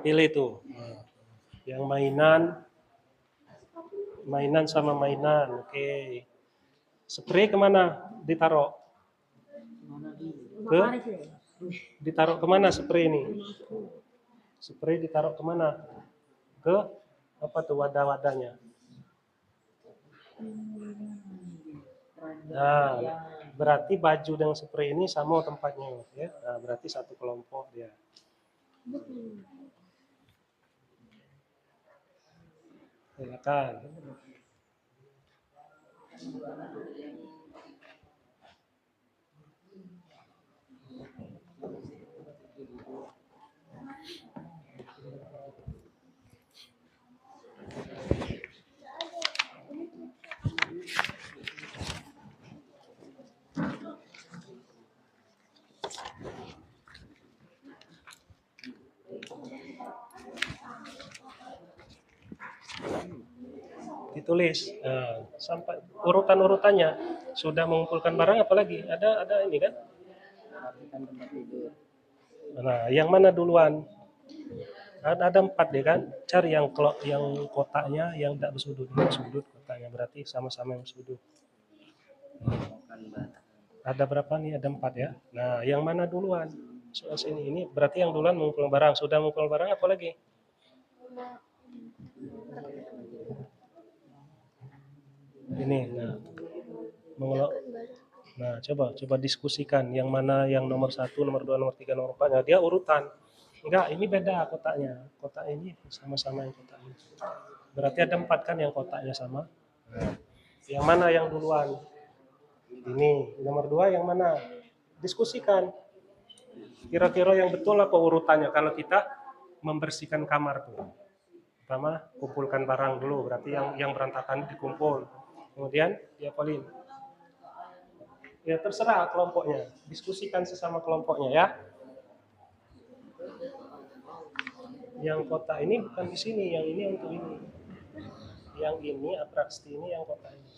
pilih tuh. Nah, yang mainan sama mainan. Oke. Spray kemana ditaruh? Ke? Ditaruh kemana spray ini? Spray ditaruh kemana? Ke apa tuh wadah-wadahnya? Nah, berarti baju dengan spray ini sama tempatnya, ya. Nah, berarti satu kelompok dia. Silakan. Ditulis sampai urutan-urutannya sudah mengumpulkan barang apalagi ada ini kan. Nah, yang mana duluan? Ada 4 deh kan, cari yang kotaknya yang tidak bersudut. Ini sudut kotaknya berarti sama-sama yang sudut. Ada berapa nih? Ada 4 ya. Nah, yang mana duluan? Soal sini ini berarti yang duluan mengumpulkan barang. Sudah mengumpulkan barang apa lagi? Ini, nah, coba diskusikan yang mana yang nomor 1, nomor 2, nomor 3, nomor 4. Nah, dia urutan. Enggak, ini beda kotaknya. Kotak ini sama-sama yang kotak ini. Berarti ada 4 kan yang kotaknya sama. Nah, yang mana yang duluan? Ini. Nomor 2 yang mana? Diskusikan. Kira-kira yang betul apa urutannya kalau kita membersihkan kamar tuh. Pertama, kumpulkan barang dulu, berarti yang berantakan dikumpul. Kemudian diapalin. Ya terserah kelompoknya, diskusikan sesama kelompoknya ya. Yang kotak ini bukan di sini, yang ini untuk ini. Yang ini atraksi ini yang kotak ini.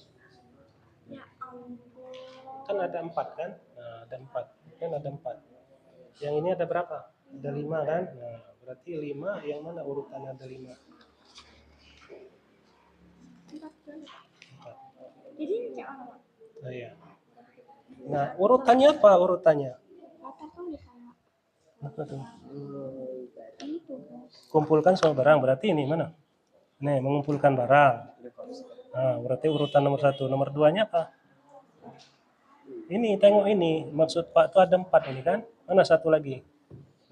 Kan ada 4 kan? Nah, ada 4. Kan ada 4. Yang ini ada berapa? Ada 5 kan? Nah, berarti 5 yang mana urutannya ada 5? 4. Jadi jangan. Nah, ya. Nah, urutannya apa urutannya? Apa tuh? Kumpulkan semua barang, berarti ini mana? Nih, mengumpulkan barang. Nah, berarti urutan nomor 1. Nomor 2-nya apa? Ini, tengok ini. Maksud Pak itu ada 4 ini kan? Mana satu lagi?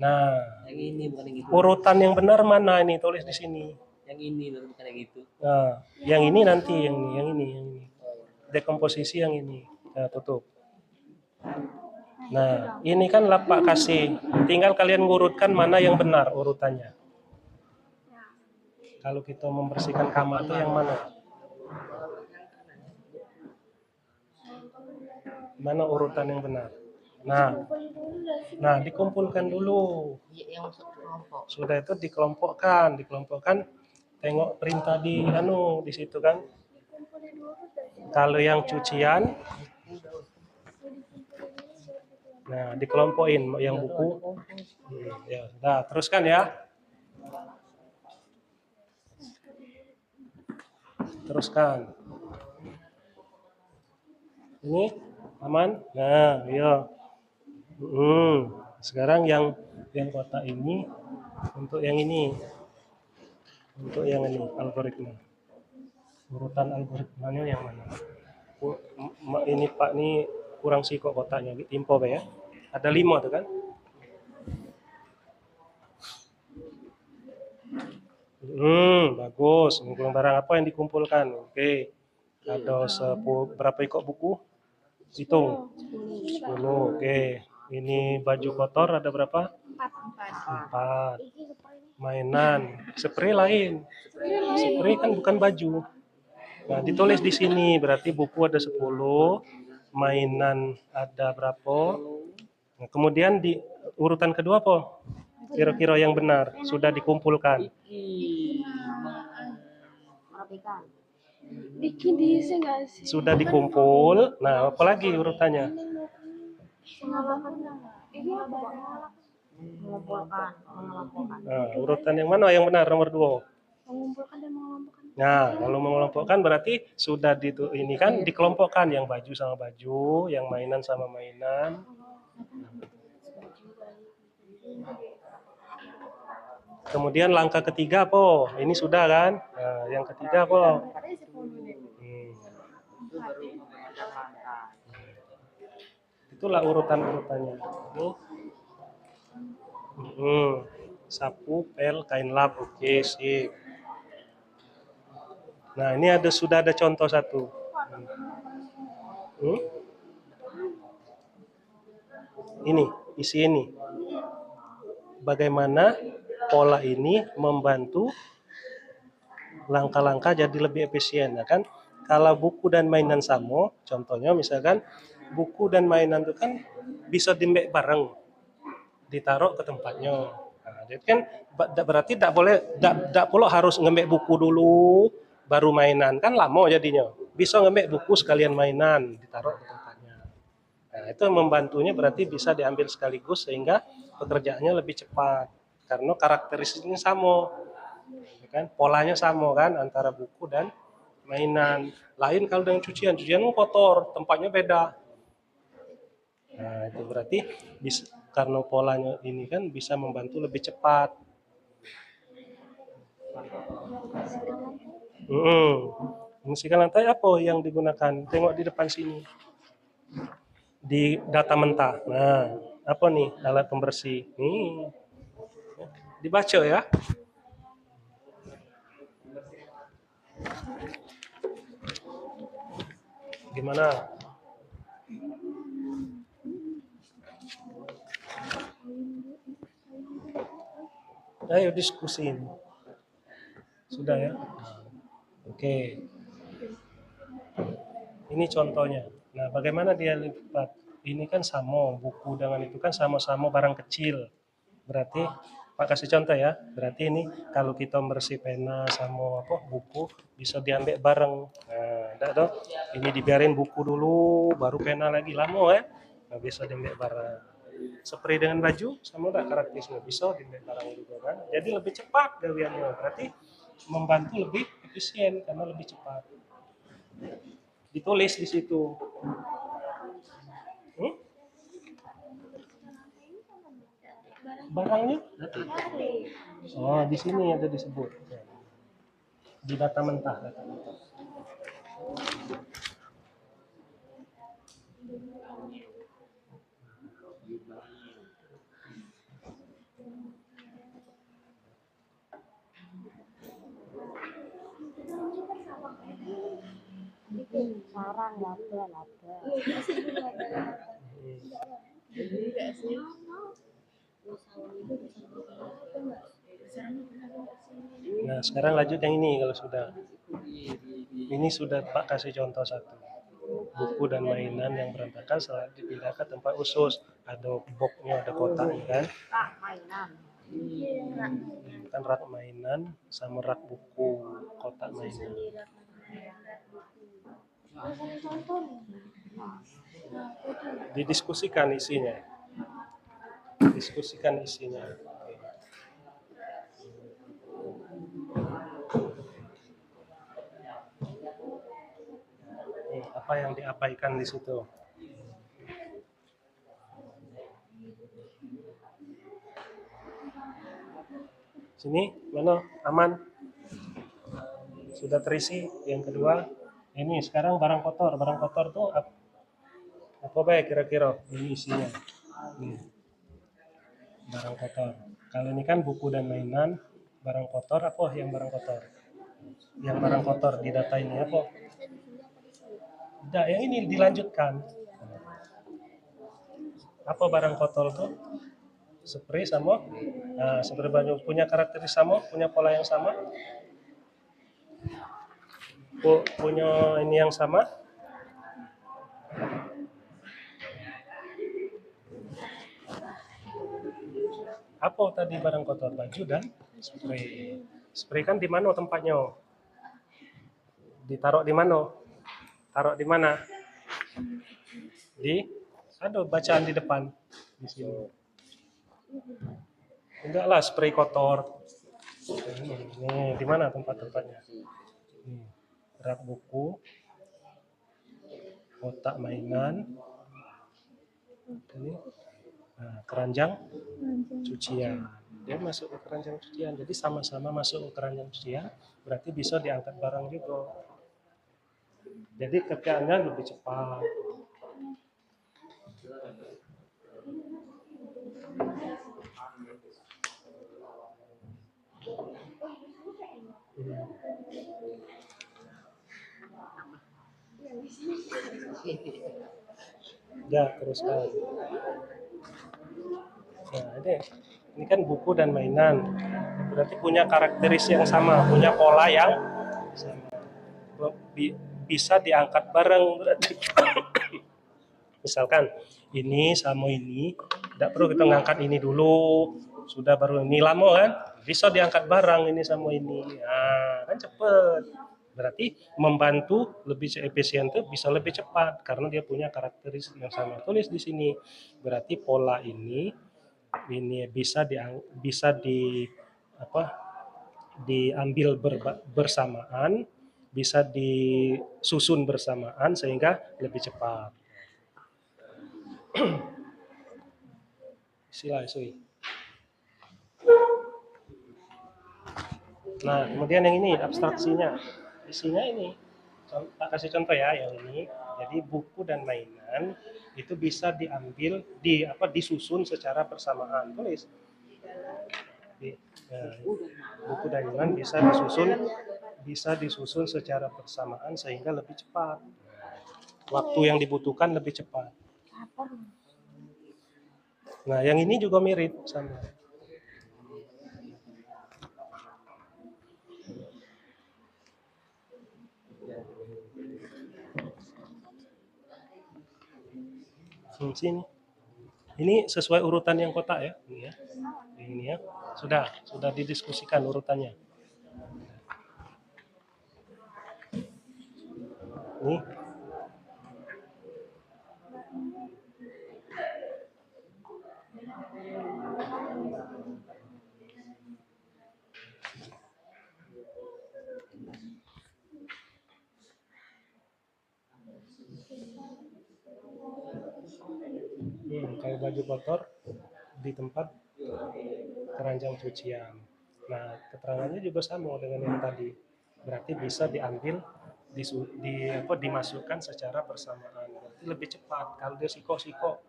Nah, Yang ini bukan yang itu. urutan yang benar mana ini? Tulis di sini. Yang ini bukan yang itu. Nah, yang ini nanti, yang ini. Dekomposisi yang ini. Nah, tutup. Nah, ini kan lapak kasih. Tinggal kalian ngurutkan mana yang benar urutannya. Kalau kita membersihkan kamar itu yang mana? Mana urutan yang benar? Nah, dikumpulkan dulu. Yang masuk kelompok. Sudah itu dikelompokkan. Tengok perintah di situ kan. Kalau yang cucian, nah dikelompokin yang buku. Ya, sudah, teruskan ya. Teruskan. Ini aman? Nah, iya. Sekarang yang kotak ini untuk yang ini. Untuk yang ini algoritma. Urutan algoritmanya yang mana? Ini Pak ini kurang sih kok kotaknya. Info ya. Ada 5 tuh kan? Bagus. Mengumpulkan barang apa yang dikumpulkan? Oke. Ada berapa ekor buku? Hitung. 10. Oke. Ini baju kotor ada berapa? 4. Mainan. Spray lain. Spray kan bukan baju. Nah, ditulis di sini. Berarti buku ada 10. Mainan ada berapa? Nah, kemudian di urutan kedua apa? Kira-kira yang benar. Sudah dikumpulkan. Sudah dikumpul. Nah, apalagi urutannya? Mengumpulkan, mengelompokkan. Nah, urutan yang mana yang benar nomor 2? Mengumpulkan dan mengelompokkan. Nah, kalau mengelompokkan berarti sudah ini kan dikelompokkan yang baju sama baju, yang mainan sama mainan. Kemudian langkah ketiga apa? Ini sudah kan? Nah, yang ketiga apa? Itu baru menggunakan langkah. Itulah urutan-urutannya. Sapu, pel, kain lap, oke, sip. Nah, ini sudah ada contoh satu. Ini, isi ini. Bagaimana pola ini membantu langkah-langkah jadi lebih efisien, ya kan? Kalau buku dan mainan sama, contohnya misalkan buku dan mainan itu kan bisa dimbek bareng, ditaruh ke tempatnya. Nah, jadi kan berarti tidak boleh harus ngembek buku dulu baru mainan, kan lama jadinya. Bisa ngembek buku sekalian mainan, ditaruh ke tempatnya. Nah, itu membantunya berarti bisa diambil sekaligus sehingga pekerjaannya lebih cepat karena karakteristiknya sama, ya kan? Polanya sama kan antara buku dan mainan. Lain kalau dengan cucian kotor, tempatnya beda. Nah, itu berarti bisa, karena polanya ini kan bisa membantu lebih cepat. Membersihkan lantai apa yang digunakan? Tengok di depan sini. Di data mentah. Nah, apa nih alat pembersih? Nih. Dibaca ya. Gimana? Ayo diskusin. Sudah ya? Oke. Ini contohnya. Nah, bagaimana dia lipat? Ini kan sama, buku dengan itu kan sama-sama barang kecil. Berarti, Pak kasih contoh ya. Berarti ini kalau kita bersih pena sama buku bisa diambil bareng. Nah, enggak dong. Ini dibiarin buku dulu, baru pena lagi lama ya. Nah, bisa diambil bareng. Spray dengan baju sama enggak karakteristiknya bisa diambil bareng juga kan. Jadi lebih cepat gawiannya. Berarti membantu lebih efisien karena lebih cepat. Ditulis di situ. Barangnya? Oh, di sini ada disebut. Di data mentah. Sarang, laba. Nah, sekarang lanjut yang ini kalau sudah. Ini sudah Pak kasih contoh satu. Buku dan mainan yang berantakan setelah dipindah ke tempat khusus. Ada boxnya, ada kotaknya kan. Mainan. Kan rak mainan sama rak buku, kotak mainan. Didiskusikan isinya. Diskusikan isinya. Apa yang diabaikan di situ? Sini, mana? Aman? Sudah terisi. Yang kedua, ini sekarang barang kotor. Barang kotor tuh apa baik kira-kira? Ini isinya. Nih. Barang kotor. Kalau ini kan buku dan mainan, barang kotor apa yang barang kotor? Yang barang kotor di data ini apa? Tidak, yang ini dilanjutkan. Apa barang kotor tuh? Spray sama, nah, spray baju punya karakteristik sama, punya pola yang sama, punya ini yang sama. Apa tadi barang kotor? Baju dan spray. Spray kan di mana tempatnya? Ditaruh di mana? Taruh di mana? Ada bacaan di depan di sini. Enggak lah, spray kotor. Nih, di mana tempat-tempatnya? Nih, rak buku, kotak mainan, ini, nah, keranjang cucian. Dia masuk ke keranjang cucian, jadi sama-sama masuk ke keranjang cucian, berarti bisa diangkat barang juga. Jadi kerjaannya lebih cepat. Ya, teruskan. Nah, ini kan buku dan mainan. Berarti punya karakteristik yang sama, punya pola yang sama. Bisa diangkat bareng berarti. Misalkan ini sama ini, tidak perlu kita ngangkat ini dulu, sudah baru ini lama kan, bisa diangkat bareng ini sama ini, nah, kan cepet. Berarti membantu lebih efisien tuh bisa lebih cepat karena dia punya karakteristik yang sama. Tulis di sini. Berarti pola ini bisa diambil bersamaan, bisa disusun bersamaan sehingga lebih cepat. Sila Sui. Nah, kemudian yang ini abstraksinya. Isinya ini. Tak kasih contoh ya yang ini. Jadi buku dan mainan itu bisa diambil disusun secara bersamaan. Tulis. Buku dan mainan bisa disusun secara bersamaan sehingga lebih cepat. Waktu yang dibutuhkan lebih cepat. Nah, yang ini juga mirip sama. Sini. Ini sesuai urutan yang kotak ya. Ini ya. Sudah didiskusikan urutannya. Nih. Kalau baju kotor di tempat keranjang cucian. Nah, keterangannya juga sama dengan yang tadi. Berarti bisa diambil, dimasukkan secara bersamaan. Berarti lebih cepat. Kalau dia siko-siko,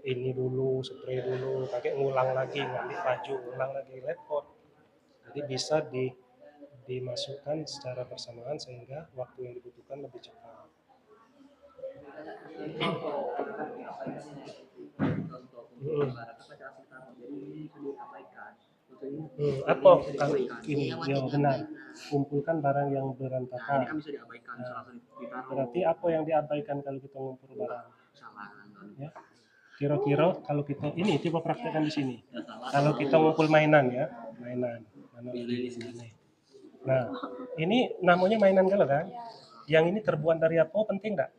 ini dulu, spray dulu, pakai ngulang lagi, ngambil baju, ngulang lagi, repot. Jadi bisa dimasukkan secara bersamaan sehingga waktu yang dibutuhkan lebih cepat. Apa kalau ini yang benar? Kumpulkan barang yang berantakan. Nah, berarti apa yang diabaikan kalau kita ngumpul barang? Ya. Kira-kira kalau kita ini coba praktekkan di sini. Kalau kita ngumpul mainan ya, mainan. Nah, ini namanya mainan kalau kan? Yang ini terbuat dari apa? Penting enggak?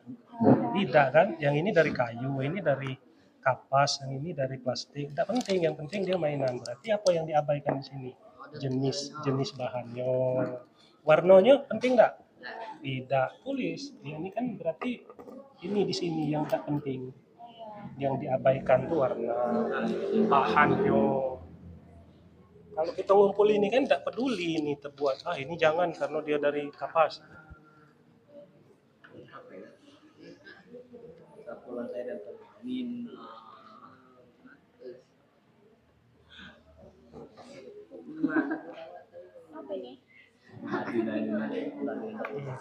Tidak kan? Yang ini dari kayu, ini dari kapas, yang ini dari plastik. Tidak penting, yang penting dia mainan. Berarti apa yang diabaikan di sini? Jenis bahannya. Warnanya penting enggak? Tidak. Tulis. Ya, ini kan berarti ini di sini yang tak penting. Yang diabaikan tuh warna, bahannya. Kalau kita ngumpul ini kan tidak peduli ini terbuat. Ini jangan karena dia dari kapas.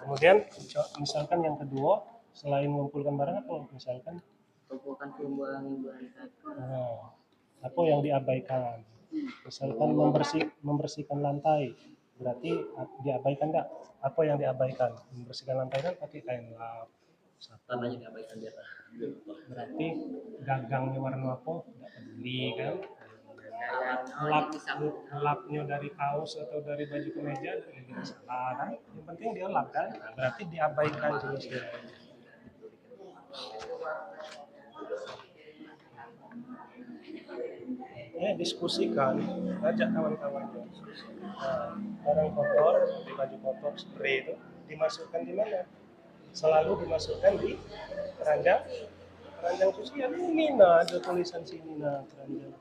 Kemudian misalkan yang kedua selain mengumpulkan barang apa? Misalkan apa yang diabaikan? Misalkan membersihkan lantai, berarti diabaikan nggak? Apa yang diabaikan? Membersihkan lantai kan pakai kain lap. Tanahnya diabaikan dia. Berarti gagangnya warna apa? Nggak peduli kan? Lapnya dari kaos atau dari baju kemeja tidak salah kan? Yang penting dia lap kan? Nah, berarti diabaikan jenisnya. Diskusikan, ajak kawan-kawannya. Nah, barang kotor, di baju kotor, spray itu dimasukkan di mana? Selalu dimasukkan di keranjang, keranjang cucian ini. Nah, ada tulisan sini, nah keranjang.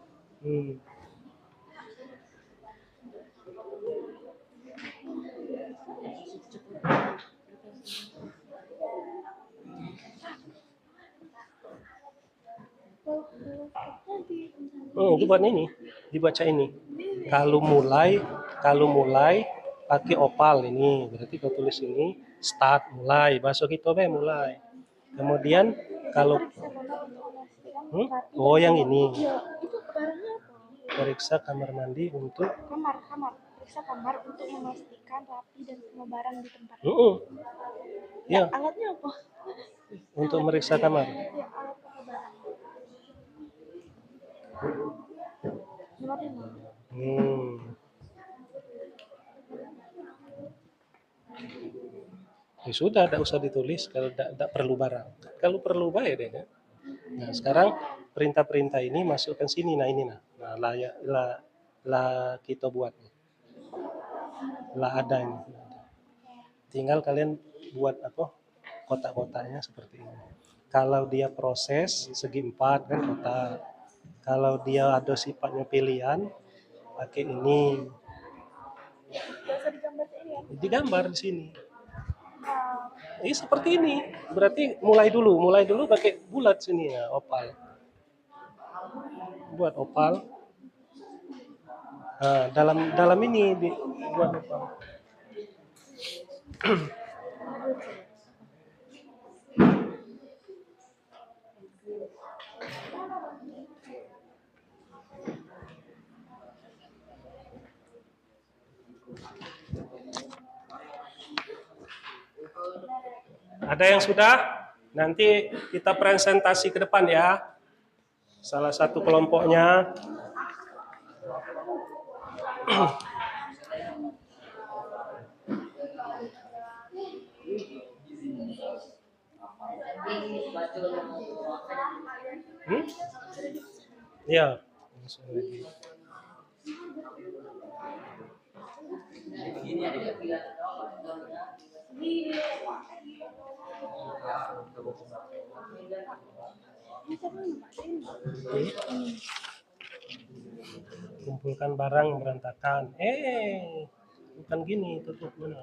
Dibuat ini, dibaca ini. Kalau mulai pakai opal ini, berarti kau tulis ini start mulai, bahasa kita mulai. Kemudian kalau oh yang ini Itu barangnya apa? periksa kamar mandi untuk Kamar. Periksa kamar untuk memastikan rapi dan semua barang di tempat. ya Alatnya apa? untuk meriksa kamar. Ya, alat apa barang? Nomor 5. Ya sudah, tidak usah ditulis kalau tidak perlu barang. Kalau perlu bayar deh kan. Nah sekarang perintah-perintah ini masukkan sini, nah ini nah lah kita buat, lah ada ini. Tinggal kalian buat apa kotak-kotaknya seperti ini. Kalau dia proses segi 4 kan kotak. Kalau dia ada sifatnya pilihan pakai ini. Digambar di sini. Ini seperti ini. Berarti mulai dulu pakai bulat sini ya, opal. Buat opal. Nah, dalam ini buat opal. Ada yang sudah? Nanti kita presentasi ke depan ya. Salah satu kelompoknya. Ya. Kumpulkan barang berantakan. Bukan gini, tutup mana?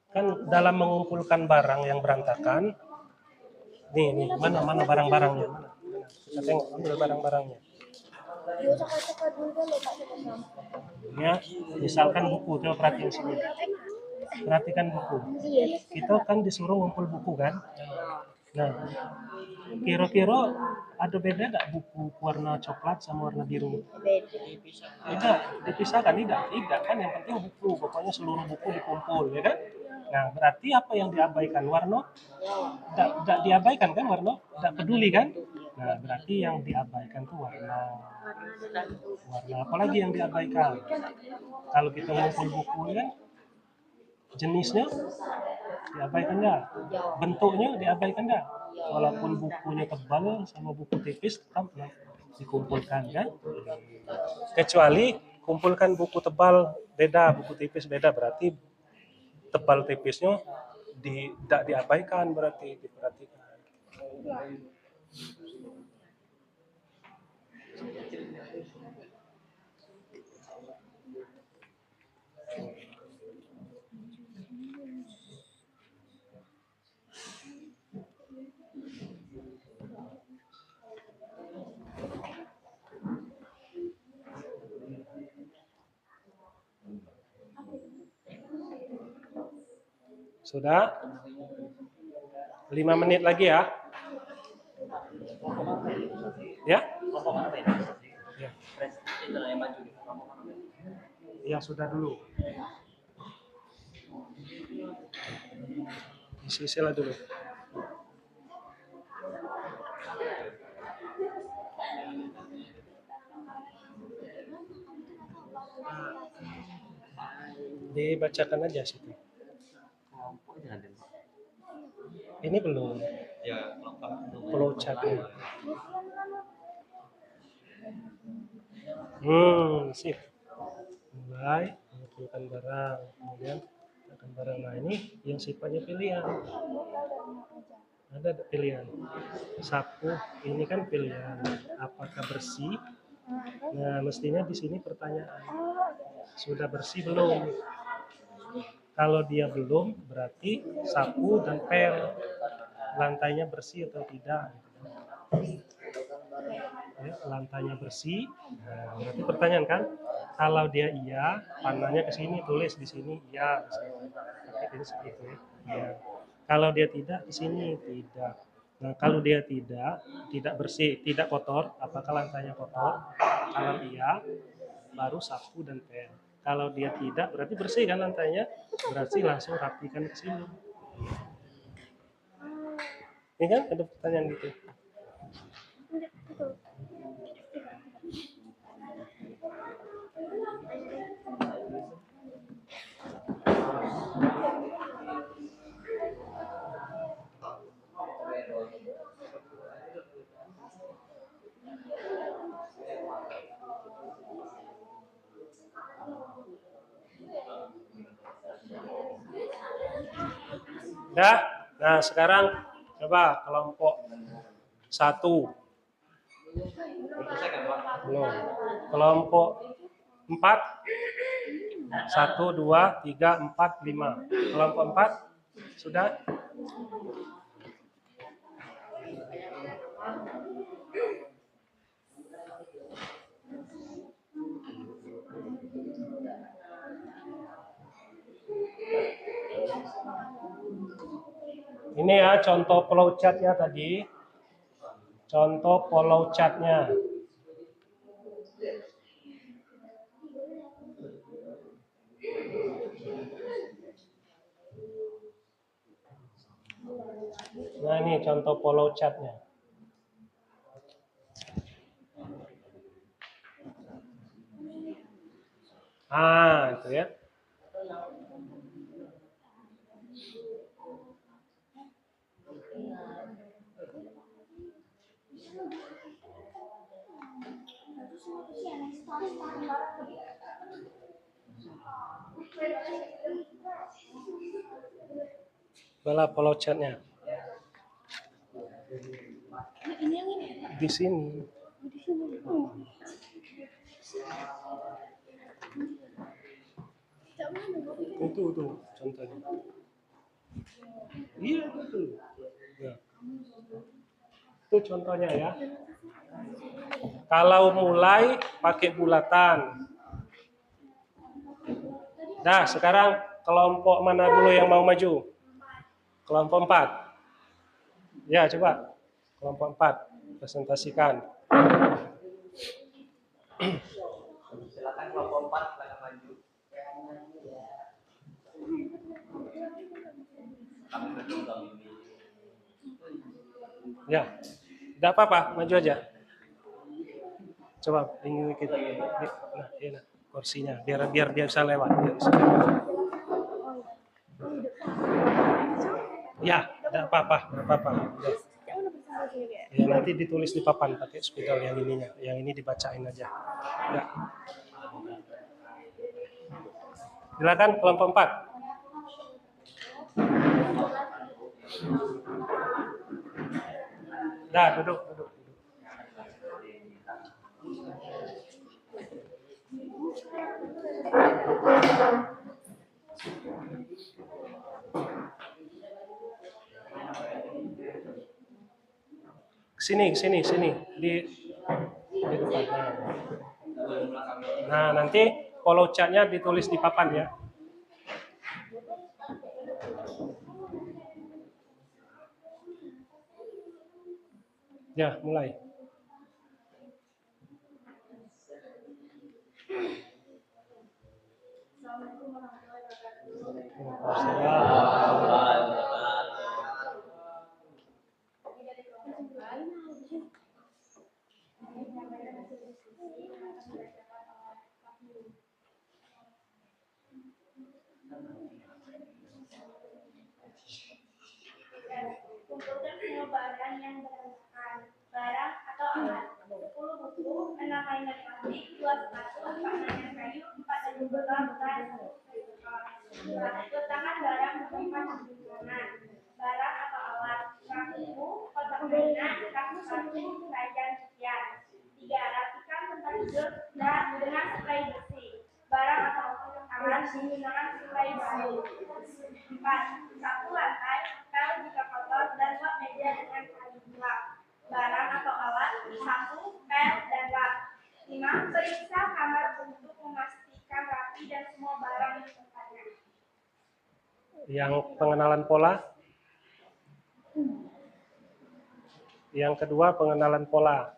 Kan dalam mengumpulkan barang yang berantakan, nih mana barang-barangnya? Mana? Kita tengok, ambil barang-barangnya. Ya, misalkan buku, coba perhatikan sini. Perhatikan buku. Kita kan disuruh ngumpul buku kan? Nah, kira-kira ada beda nggak buku warna coklat sama warna biru? Tidak, dipisahkan tidak kan? Yang penting buku, pokoknya seluruh buku dikumpul, ya kan? Nah, berarti apa yang diabaikan? Warna? Tidak diabaikan kan warna? Tidak peduli kan? Nah, berarti yang diabaikan tuh warna. Warna apa lagi yang diabaikan? Kalau kita ngumpul buku kan, jenisnya diabaikan nggak? Bentuknya diabaikan nggak? Walaupun bukunya tebal sama buku tipis tetap dikumpulkan kan? Kecuali kumpulkan buku tebal beda, buku tipis beda, berarti tebal tipisnya tidak diabaikan, berarti diperhatikan. Sudah? 5 menit lagi ya. Ya? Ya sudah dulu. Isi-isilah dulu. Dibacakan aja situ. Ini belum. Ya, flowchart. Sip. Mulai mengumpulkan barang, kemudian akan barang. Nah ini yang sifatnya pilihan. Ada pilihan. Sapu ini kan pilihan. Apakah bersih? Nah mestinya di sini pertanyaan. Sudah bersih belum? Kalau dia belum, berarti sapu dan pel. Lantainya bersih atau tidak? Ya, lantainya bersih. Nah, berarti pertanyaan kan? Kalau dia iya, panahnya ke sini, tulis di sini iya. Ini seperti itu ya. Iya. Kalau dia tidak, di sini tidak. Nah, kalau dia tidak bersih, tidak kotor, apakah lantainya kotor? Kalau iya, baru sapu dan pel. Kalau dia tidak, berarti bersih kan lantainya? Berarti langsung rapikan ke sini. Ini kan ada pertanyaan gitu. Dah. Nah, sekarang coba kelompok 1. Belum. Kelompok 4. 1, 2, 3, 4, 5. Kelompok 4 sudah? Ini ya contoh flowchart ya tadi. Contoh flowchart-nya. Nah ini contoh flowchart-nya. Itu ya. Bala flowchart-nya. Di sini. Itu contohnya. Iya betul. Ya. Itu contohnya ya. Kalau mulai pakai bulatan. Nah, sekarang kelompok mana dulu yang mau maju? Kelompok 4. Ya, coba. Kelompok 4 presentasikan. Silakan kelompok 4 silakan maju. Ya. Tidak apa-apa, maju aja. Coba ini kita. Nah, ini kursinya biar dia bisa lewat. Ya, tidak apa-apa. Ya, nanti ditulis di papan pakai spidol yang ininya. Yang ini dibacain aja. Ya. Silakan kelompok 4. Dah, duduk. Sini di depan. Nah, nanti follow chat-nya ditulis di papan ya. Ya, mulai. Kumpulkan semua barang yang berantakan, barang atau alat. 10 buku buku, 6 mainan plastik, 2 sepatu, 4 mainan kayu, 4 baju bola bekas, 1 letakkan barang di tempat lingkungan. Barang atau alat, rak buku, kotak mainan, rak sepatu, keranjang cucian. 3. Rapikan tempat tidur dan dengan spray bersih. Barang atau alat menggunakan spray baru. 4. Sapu lantai, pel jika kotor, dan lap meja dengan kayu gelap. Barang atau alat, sapu, pel, dan lap. 5. Periksa kamar untuk memastikan rapi dan semua barang di tempatnya. Yang pengenalan pola. Yang kedua, pengenalan pola.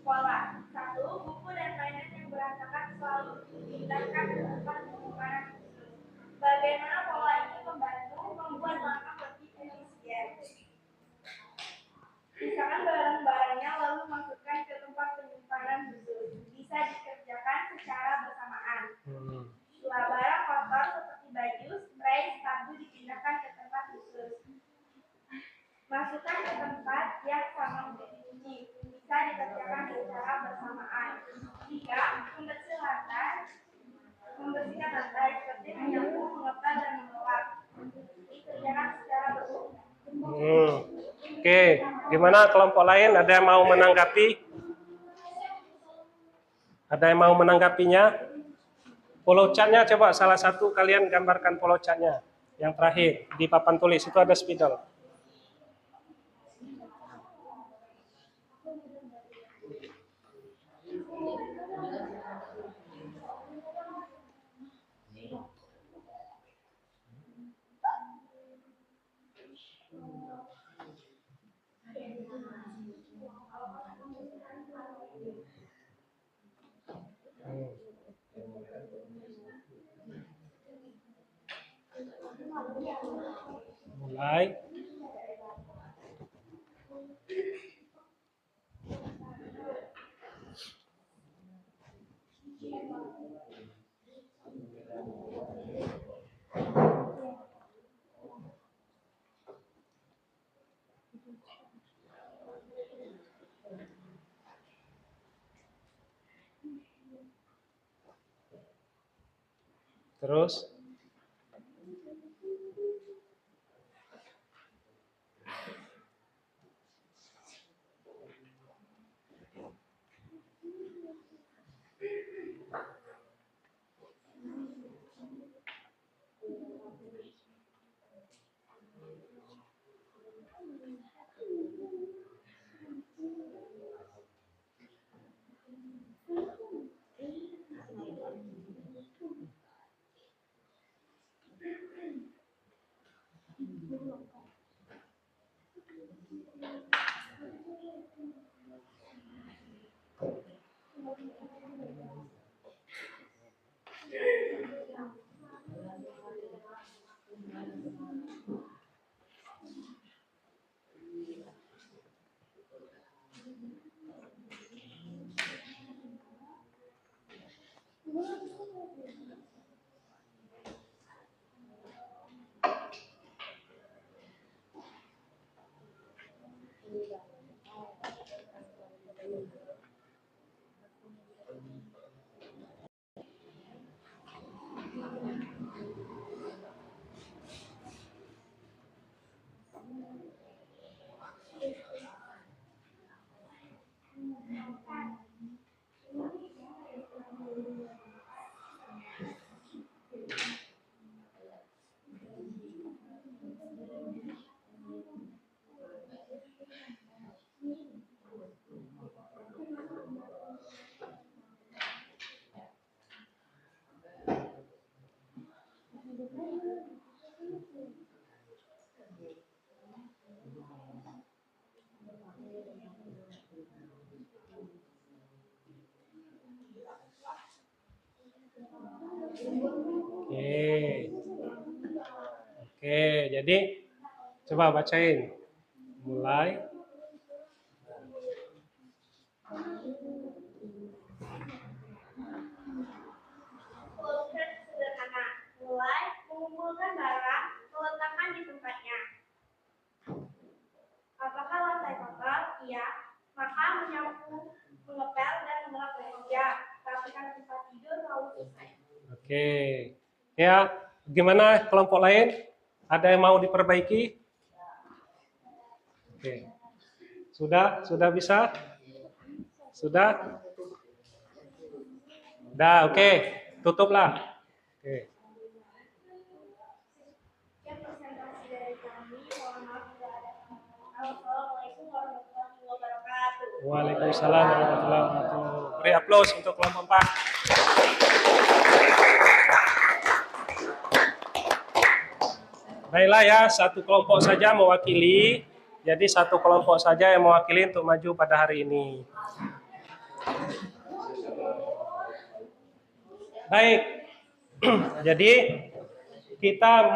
Pola. 1. Buku dan mainan yang berantakan selalu dipindahkan ke tempat penyimpanan khusus. Bagaimana pola ini membantu membuat langkah lebih efisien? Misalkan barang-barangnya lalu masukkan ke tempat penyimpanan khusus. Bisa dikerjakan secara bersamaan. 2. Barang kotor seperti baju, spray, sabun dipindahkan ke tempat khusus. Masukkan ke tempat yang sama untuk dicuci. Bisa dikerjakan secara bersamaan. 3. Membersihkan lantai seperti menyapu, mengepel, dan mengelap. Dikerjakan secara bersamaan. Oke, gimana kelompok lain? Ada yang mau menanggapi? Ada yang mau menanggapinya? Follow chart-nya coba salah satu kalian gambarkan follow chart-nya. Yang terakhir di papan tulis itu ada spidol. Mulai. Terus Oke, jadi coba bacain. Mulai. Proses sederhana. Mulai mengumpulkan barang, meletakkan di tempatnya. Apakah lantai kotor? Oke. Ya, gimana kelompok lain? Ada yang mau diperbaiki? Oke. Sudah bisa? Sudah? Dah, oke. Tutuplah. Oke. Sekian presentasi dari kami. Mohon maaf jika ada kesalahan. Assalamualaikum warahmatullahi wabarakatuh. Waalaikumsalam warahmatullahi wabarakatuh. Beri aplaus untuk kelompok 4. Baiklah ya, satu kelompok saja mewakili. Jadi satu kelompok saja yang mewakili untuk maju pada hari ini. Baik. Jadi kita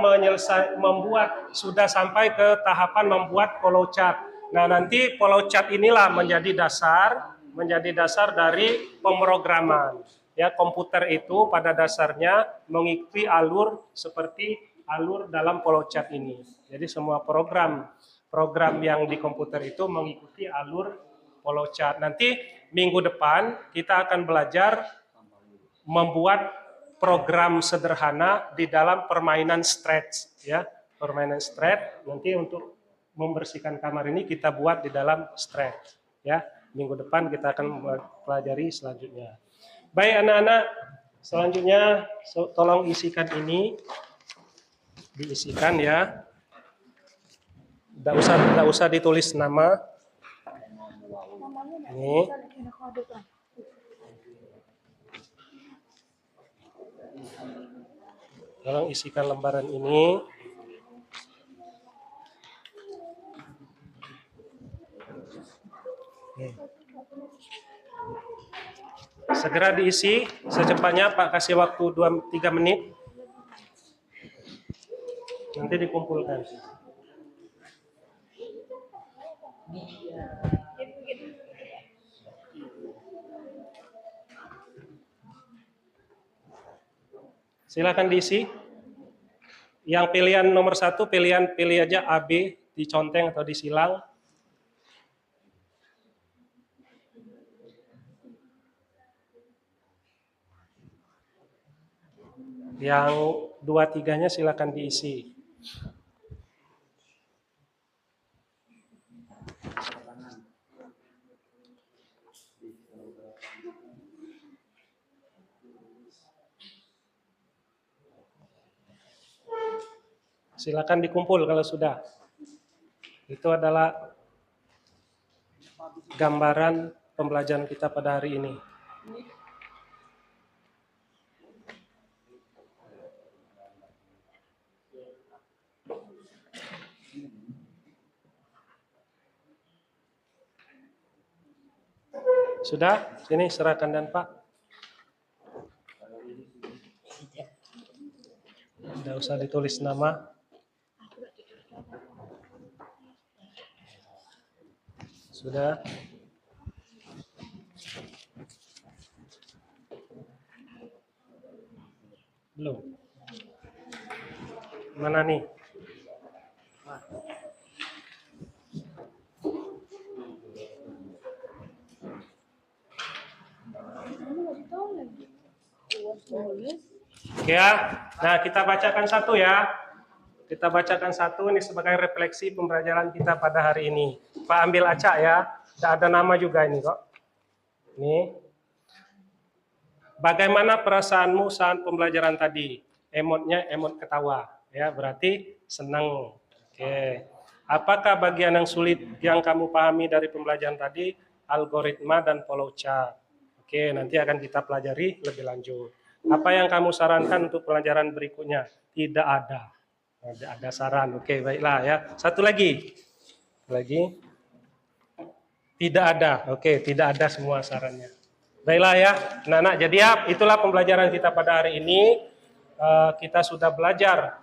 sudah sampai ke tahapan membuat flowchart. Nah, nanti flowchart inilah menjadi dasar dari pemrograman. Ya, komputer itu pada dasarnya mengikuti alur seperti alur dalam flowchart ini. Jadi semua program yang di komputer itu mengikuti alur flowchart. Nanti minggu depan kita akan belajar membuat program sederhana di dalam permainan stretch, ya. Permainan stretch nanti untuk membersihkan kamar ini kita buat di dalam stretch, ya. Minggu depan kita akan pelajari selanjutnya. Baik anak-anak, selanjutnya tolong isikan ini, diisikan ya. Tidak usah ditulis nama. Ini. Tolong isikan lembaran ini. Segera diisi secepatnya, Pak kasih waktu 2-3 menit. Nanti dikumpulkan. Silakan diisi. Yang pilihan nomor 1 pilih aja A, B, diconteng atau disilang. Yang 2-3-nya silakan diisi. Silakan dikumpul kalau sudah. Itu adalah gambaran pembelajaran kita pada hari ini. Sudah? Sini serahkan dan Pak. Tidak usah ditulis nama. Sudah? Belum? Mana nih? Oke ya, nah kita bacakan satu ya. Kita bacakan satu ini sebagai refleksi pembelajaran kita pada hari ini. Pak ambil acak ya, tidak ada nama juga ini kok. Ini. Bagaimana perasaanmu saat pembelajaran tadi? Emotnya emot ketawa, ya berarti senang. Oke. Apakah bagian yang sulit yang kamu pahami dari pembelajaran tadi? Algoritma dan flowchart. Oke, nanti akan kita pelajari lebih lanjut. Apa yang kamu sarankan untuk pelajaran berikutnya? Tidak ada. Tidak ada saran. Oke, baiklah ya. Satu lagi. Tidak ada. Oke, tidak ada semua sarannya. Baiklah ya, anak-anak. Jadi ya, itulah pembelajaran kita pada hari ini. Kita sudah belajar.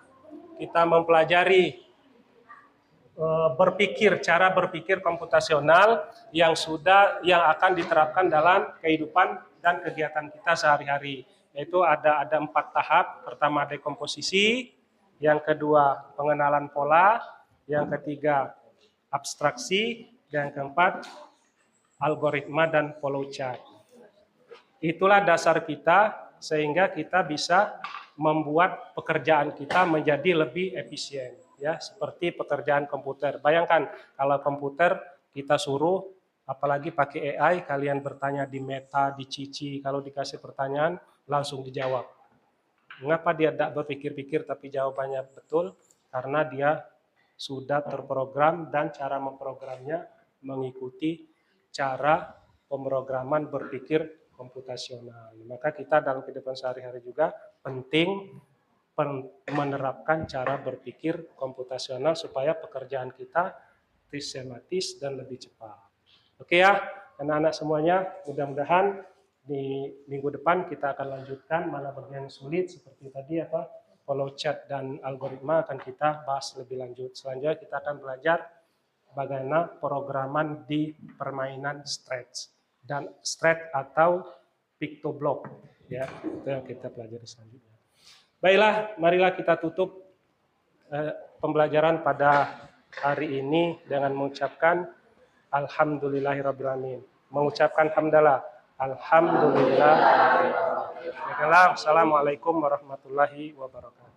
Kita mempelajari cara berpikir komputasional yang akan diterapkan dalam kehidupan dan kegiatan kita sehari-hari. Yaitu ada 4 tahap. Pertama dekomposisi, yang kedua pengenalan pola, yang ketiga abstraksi, dan yang keempat algoritma dan flowchart. Itulah dasar kita sehingga kita bisa membuat pekerjaan kita menjadi lebih efisien, ya, seperti pekerjaan komputer. Bayangkan kalau komputer kita suruh, apalagi pakai AI, kalian bertanya di Meta, di Cici, kalau dikasih pertanyaan langsung dijawab. Mengapa dia tidak berpikir-pikir tapi jawabannya betul? Karena dia sudah terprogram dan cara memprogramnya mengikuti cara pemrograman berpikir komputasional. Maka kita dalam kehidupan sehari-hari juga penting menerapkan cara berpikir komputasional supaya pekerjaan kita sistematis dan lebih cepat. Oke ya, anak-anak semuanya, mudah-mudahan di minggu depan kita akan lanjutkan mana bagian sulit seperti tadi follow chart dan algoritma akan kita bahas lebih lanjut. Selanjutnya kita akan belajar bagaimana pemrograman di permainan stretch dan stretch atau pictoblock, ya, itu yang kita pelajari selanjutnya. Baiklah, marilah kita tutup pembelajaran pada hari ini dengan mengucapkan alhamdulillahirabbil alamin. Mengucapkan hamdalah, alhamdulillah. Assalamualaikum warahmatullahi wabarakatuh.